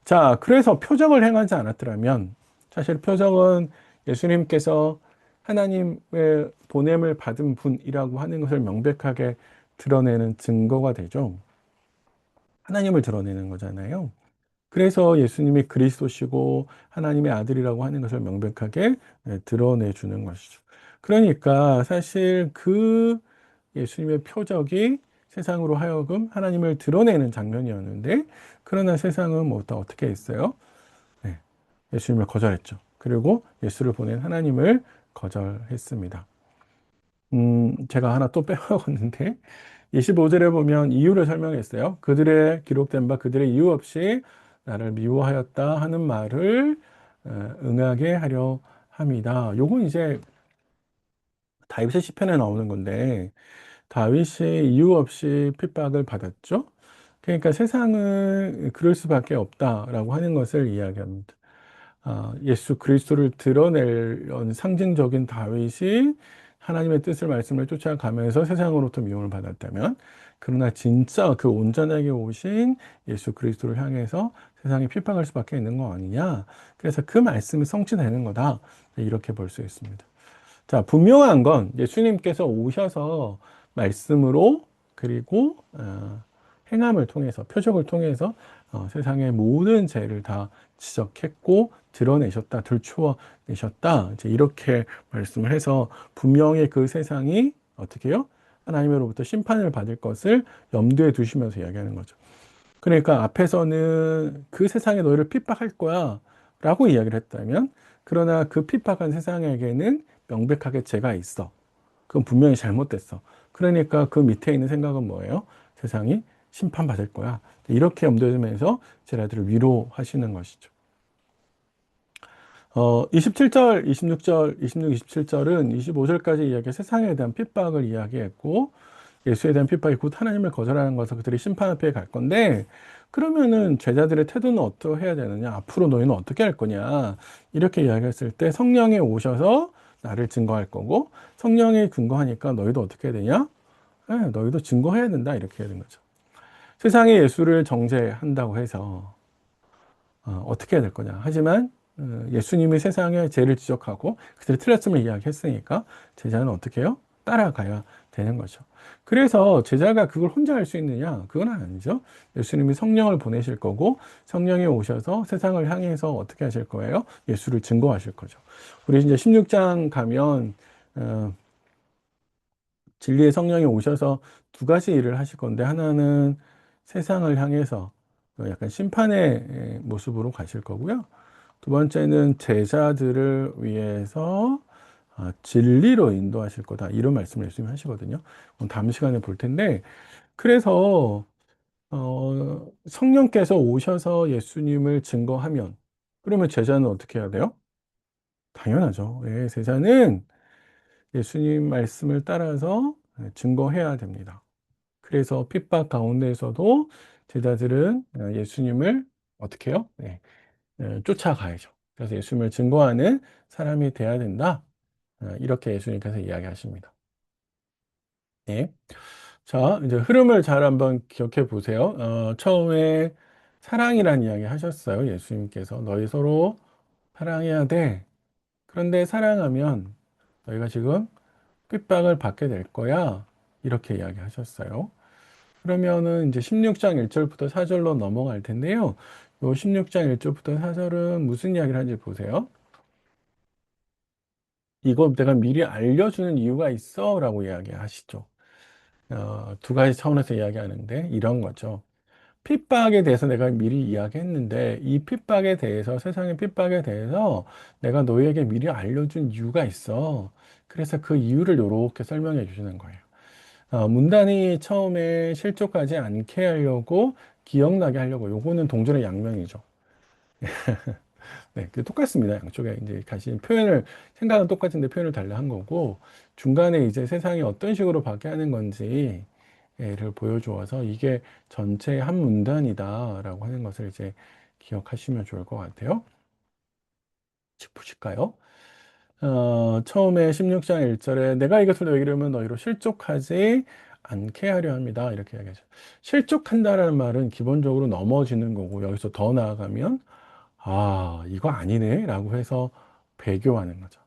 자, 그래서 표적을 행하지 않았더라면 사실 표적은 예수님께서 하나님의 보냄을 받은 분이라고 하는 것을 명백하게 드러내는 증거가 되죠. 하나님을 드러내는 거잖아요. 그래서 예수님이 그리스도시고 하나님의 아들이라고 하는 것을 명백하게 드러내 주는 것이죠. 그러니까 사실 그 예수님의 표적이 세상으로 하여금 하나님을 드러내는 장면이었는데, 그러나 세상은 뭐 또 어떻게 했어요? 네, 예수님을 거절했죠. 그리고 예수를 보낸 하나님을 거절했습니다. 제가 하나 또 빼먹었는데, 25절에 보면 이유를 설명했어요. 그들의 기록된 바 그들의 이유 없이 나를 미워하였다 하는 말을 응하게 하려 함이다. 요건 이제 다윗의 시편에 나오는 건데, 다윗이 이유 없이 핍박을 받았죠. 그러니까 세상은 그럴 수밖에 없다라고 하는 것을 이야기합니다. 예수 그리스도를 드러내려는 상징적인 다윗이 하나님의 뜻을 말씀을 쫓아가면서 세상으로부터 미움을 받았다면, 그러나 진짜 그 온전하게 오신 예수 그리스도를 향해서 세상이 핍박할 수밖에 있는 거 아니냐. 그래서 그 말씀이 성취되는 거다. 이렇게 볼 수 있습니다. 자, 분명한 건 예수님께서 오셔서 말씀으로, 그리고 행함을 통해서, 표적을 통해서 세상의 모든 죄를 다 지적했고 드러내셨다, 들추어내셨다. 이제 이렇게 말씀을 해서 분명히 그 세상이 어떻게 해요? 하나님으로부터 심판을 받을 것을 염두에 두시면서 이야기하는 거죠. 그러니까 앞에서는 그 세상에 너희를 핍박할 거야 라고 이야기를 했다면, 그러나 그 핍박한 세상에게는 명백하게 죄가 있어. 그건 분명히 잘못됐어. 그러니까 그 밑에 있는 생각은 뭐예요? 세상이 심판받을 거야. 이렇게 염두에 두면서 제자들을 위로하시는 것이죠. 27절, 26절, 26, 27절은 25절까지 이야기 세상에 대한 핍박을 이야기했고, 예수에 대한 핍박이 곧 하나님을 거절하는 것을 그들이 심판 앞에 갈 건데, 그러면은 제자들의 태도는 어떻게 해야 되느냐? 앞으로 너희는 어떻게 할 거냐? 이렇게 이야기했을 때 성령이 오셔서 나를 증거할 거고, 성령이 근거하니까 너희도 어떻게 해야 되냐? 너희도 증거해야 된다. 이렇게 해야 되는 거죠. 세상에 예수를 정죄한다고 해서 어떻게 해야 될 거냐? 하지만 예수님이 세상의 죄를 지적하고 그들의 틀렸음을 이야기했으니까 제자는 어떻게 해요? 따라가야 되는 거죠. 그래서 제자가 그걸 혼자 할 수 있느냐? 그건 아니죠. 예수님이 성령을 보내실 거고, 성령이 오셔서 세상을 향해서 어떻게 하실 거예요? 예수를 증거하실 거죠. 우리 이제 16장 가면 진리의 성령이 오셔서 두 가지 일을 하실 건데, 하나는 세상을 향해서 약간 심판의 모습으로 가실 거고요. 두 번째는 제자들을 위해서 진리로 인도하실 거다. 이런 말씀을 예수님이 하시거든요. 다음 시간에 볼 텐데, 그래서 성령께서 오셔서 예수님을 증거하면, 그러면 제자는 어떻게 해야 돼요? 당연하죠. 예, 제자는 예수님 말씀을 따라서 증거해야 됩니다. 그래서 핍박 가운데에서도 제자들은 예수님을 어떻게 해요? 네, 쫓아가야죠. 그래서 예수님을 증거하는 사람이 돼야 된다. 이렇게 예수님께서 이야기하십니다. 네. 자, 이제 흐름을 잘 한번 기억해 보세요. 처음에 사랑이란 이야기 하셨어요. 예수님께서 너희 서로 사랑해야 돼. 그런데 사랑하면 너희가 지금 핍박을 받게 될 거야. 이렇게 이야기하셨어요. 그러면은 이제 16장 1절부터 4절로 넘어갈 텐데요. 요 16장 1절부터 4절은 무슨 이야기를 하는지 보세요. 이거 내가 미리 알려주는 이유가 있어 라고 이야기하시죠. 두 가지 차원에서 이야기하는데 이런 거죠. 핍박에 대해서 내가 미리 이야기했는데 이 핍박에 대해서, 세상의 핍박에 대해서 내가 너희에게 미리 알려준 이유가 있어. 그래서 그 이유를 이렇게 설명해 주시는 거예요. 문단이 처음에 실족하지 않게 하려고, 기억나게 하려고, 요거는 동전의 양면이죠. 네, 그 똑같습니다. 양쪽에 이제 가신 표현을, 생각은 똑같은데 표현을 달리 한 거고, 중간에 이제 세상이 어떤 식으로 바뀌는 건지를 보여주어서 이게 전체의 한 문단이다라고 하는 것을 이제 기억하시면 좋을 것 같아요. 보실까요? 처음에 16장 1절에 내가 이것을 너희에게 이르면 너희로 실족하지 않게 하려 합니다. 이렇게 이야기하죠. 실족한다라는 말은 기본적으로 넘어지는 거고, 여기서 더 나아가면, 아, 이거 아니네. 라고 해서 배교하는 거죠.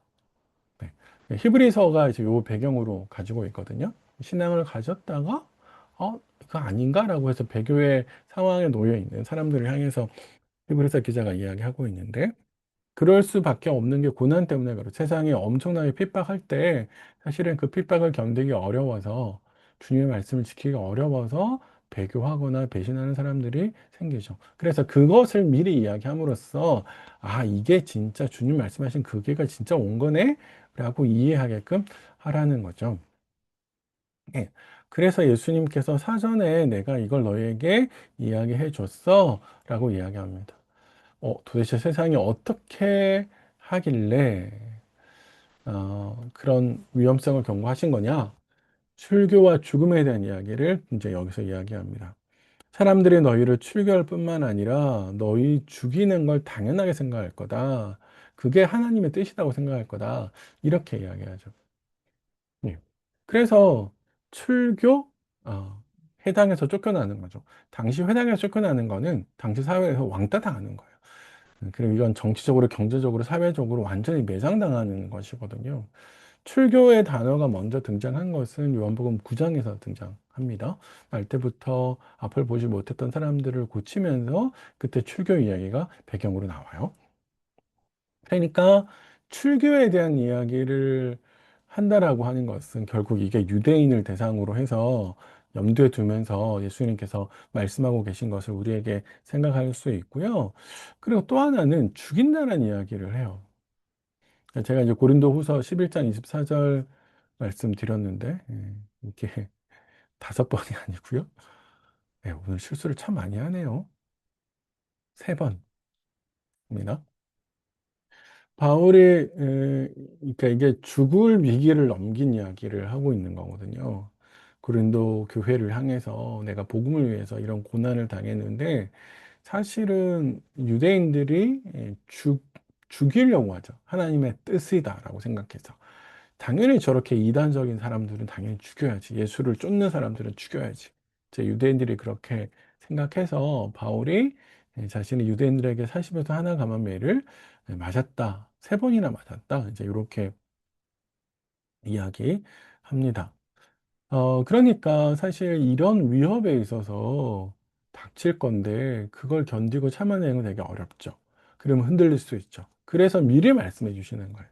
네. 히브리서가 이제 요 배경으로 가지고 있거든요. 신앙을 가졌다가, 이거 아닌가? 라고 해서 배교의 상황에 놓여 있는 사람들을 향해서 히브리서 기자가 이야기하고 있는데, 그럴 수밖에 없는 게 고난 때문에 그렇죠. 세상이 엄청나게 핍박할 때 사실은 그 핍박을 견디기 어려워서 주님의 말씀을 지키기 어려워서 배교하거나 배신하는 사람들이 생기죠. 그래서 그것을 미리 이야기함으로써 아, 이게 진짜 주님 말씀하신 그 기회가 진짜 온 거네? 라고 이해하게끔 하라는 거죠. 예. 그래서 예수님께서 사전에 내가 이걸 너에게 이야기해 줬어 라고 이야기합니다. 도대체 세상이 어떻게 하길래 그런 위험성을 경고하신 거냐? 출교와 죽음에 대한 이야기를 이제 여기서 이야기합니다. 사람들이 너희를 출교할 뿐만 아니라 너희 죽이는 걸 당연하게 생각할 거다. 그게 하나님의 뜻이라고 생각할 거다. 이렇게 이야기하죠. 예. 그래서 출교, 회당에서 쫓겨나는 거죠. 당시 회당에서 쫓겨나는 거는 당시 사회에서 왕따 당하는 거예요. 그리고 이건 정치적으로, 경제적으로, 사회적으로 완전히 매장당하는 것이거든요. 출교의 단어가 먼저 등장한 것은 요한복음 9장에서 등장합니다. 날 때부터 앞을 보지 못했던 사람들을 고치면서 그때 출교 이야기가 배경으로 나와요. 그러니까 출교에 대한 이야기를 한다라고 하는 것은 결국 이게 유대인을 대상으로 해서 염두에 두면서 예수님께서 말씀하고 계신 것을 우리에게 생각할 수 있고요. 그리고 또 하나는 죽인다는 이야기를 해요. 제가 이제 고린도 후서 11장 24절 말씀드렸는데, 이게 다섯 번이 아니고요. 오늘 실수를 참 많이 하네요. 세 번입니다. 바울이 그러니까 이게 죽을 위기를 넘긴 이야기를 하고 있는 거거든요. 고린도 교회를 향해서 내가 복음을 위해서 이런 고난을 당했는데 사실은 유대인들이 죽이려고 하죠. 하나님의 뜻이다라고 생각해서. 당연히 저렇게 이단적인 사람들은 당연히 죽여야지. 예수를 쫓는 사람들은 죽여야지. 이제 유대인들이 그렇게 생각해서 바울이 자신이 유대인들에게 40에서 하나 감한매를 맞았다. 세 번이나 맞았다. 이제 이렇게 이야기합니다. 그러니까 사실 이런 위협에 있어서 닥칠 건데 그걸 견디고 참아내는 건 되게 어렵죠. 그러면 흔들릴 수 있죠. 그래서 미리 말씀해 주시는 거예요.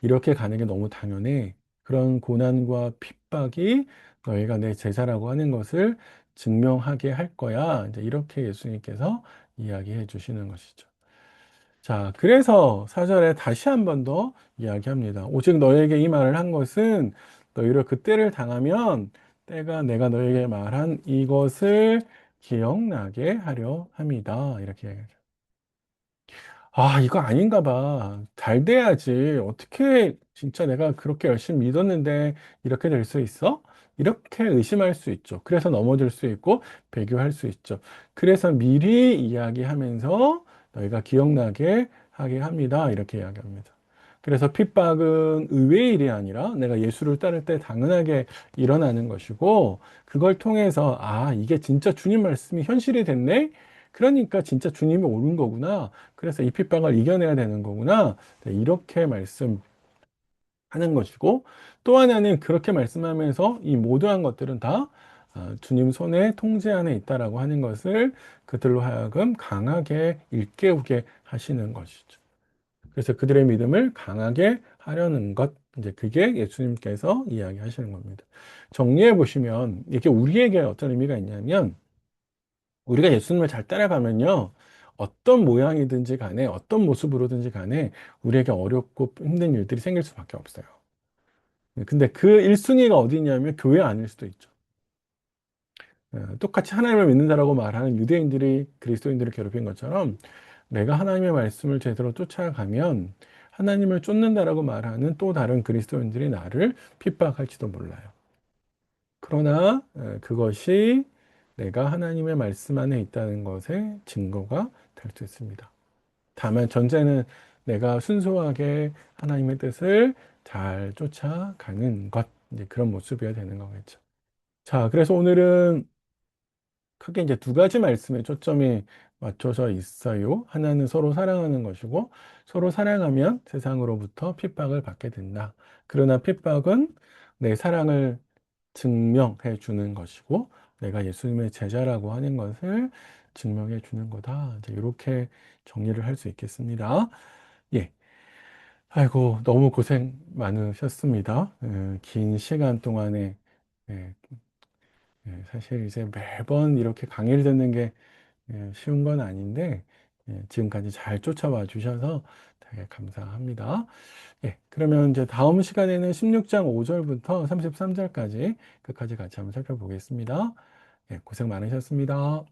이렇게 가는 게 너무 당연해. 그런 고난과 핍박이 너희가 내 제자라고 하는 것을 증명하게 할 거야. 이제 이렇게 예수님께서 이야기해 주시는 것이죠. 자, 그래서 사절에 다시 한 번 더 이야기합니다. 오직 너에게 이 말을 한 것은 너희를 그때를 당하면 때가 내가 너에게 말한 이것을 기억나게 하려 함이다. 이렇게 이야기하죠. 아, 이거 아닌가 봐. 잘 돼야지. 어떻게 진짜 내가 그렇게 열심히 믿었는데 이렇게 될 수 있어? 이렇게 의심할 수 있죠. 그래서 넘어질 수 있고 배교할 수 있죠. 그래서 미리 이야기하면서 너희가 기억나게 하게 합니다. 이렇게 이야기합니다. 그래서 핍박은 의외의 일이 아니라 내가 예수를 따를 때 당연하게 일어나는 것이고 그걸 통해서 아, 이게 진짜 주님 말씀이 현실이 됐네? 그러니까 진짜 주님이 오는 거구나. 그래서 이 핍박을 이겨내야 되는 거구나. 네, 이렇게 말씀하는 것이고 또 하나는 그렇게 말씀하면서 이 모두한 것들은 다 주님 손에 통제 안에 있다라고 하는 것을 그들로 하여금 강하게 일깨우게 하시는 것이죠. 그래서 그들의 믿음을 강하게 하려는 것, 이제 그게 예수님께서 이야기하시는 겁니다. 정리해 보시면 이게 우리에게 어떤 의미가 있냐면 우리가 예수님을 잘 따라가면요. 어떤 모양이든지 간에 어떤 모습으로든지 간에 우리에게 어렵고 힘든 일들이 생길 수밖에 없어요. 근데 그 1순위가 어디냐면 교회 아닐 수도 있죠. 똑같이 하나님을 믿는다라고 말하는 유대인들이 그리스도인들을 괴롭힌 것처럼 내가 하나님의 말씀을 제대로 쫓아가면 하나님을 쫓는다라고 말하는 또 다른 그리스도인들이 나를 핍박할지도 몰라요. 그러나 그것이 내가 하나님의 말씀 안에 있다는 것의 증거가 될 수 있습니다. 다만 전제는 내가 순수하게 하나님의 뜻을 잘 쫓아가는 것, 이제 그런 모습이어야 되는 거겠죠. 자, 그래서 오늘은 크게 이제 두 가지 말씀에 초점이 맞춰져 있어요. 하나는 서로 사랑하는 것이고, 서로 사랑하면 세상으로부터 핍박을 받게 된다. 그러나 핍박은 내 사랑을 증명해 주는 것이고, 내가 예수님의 제자라고 하는 것을 증명해 주는 거다. 이제 이렇게 정리를 할 수 있겠습니다. 예. 아이고, 너무 고생 많으셨습니다. 긴 시간 동안에, 예, 사실 이제 매번 이렇게 강의를 듣는 게 쉬운 건 아닌데, 지금까지 잘 쫓아와 주셔서 되게 감사합니다. 예, 그러면 이제 다음 시간에는 16장 5절부터 33절까지 끝까지 같이 한번 살펴보겠습니다. 예, 고생 많으셨습니다.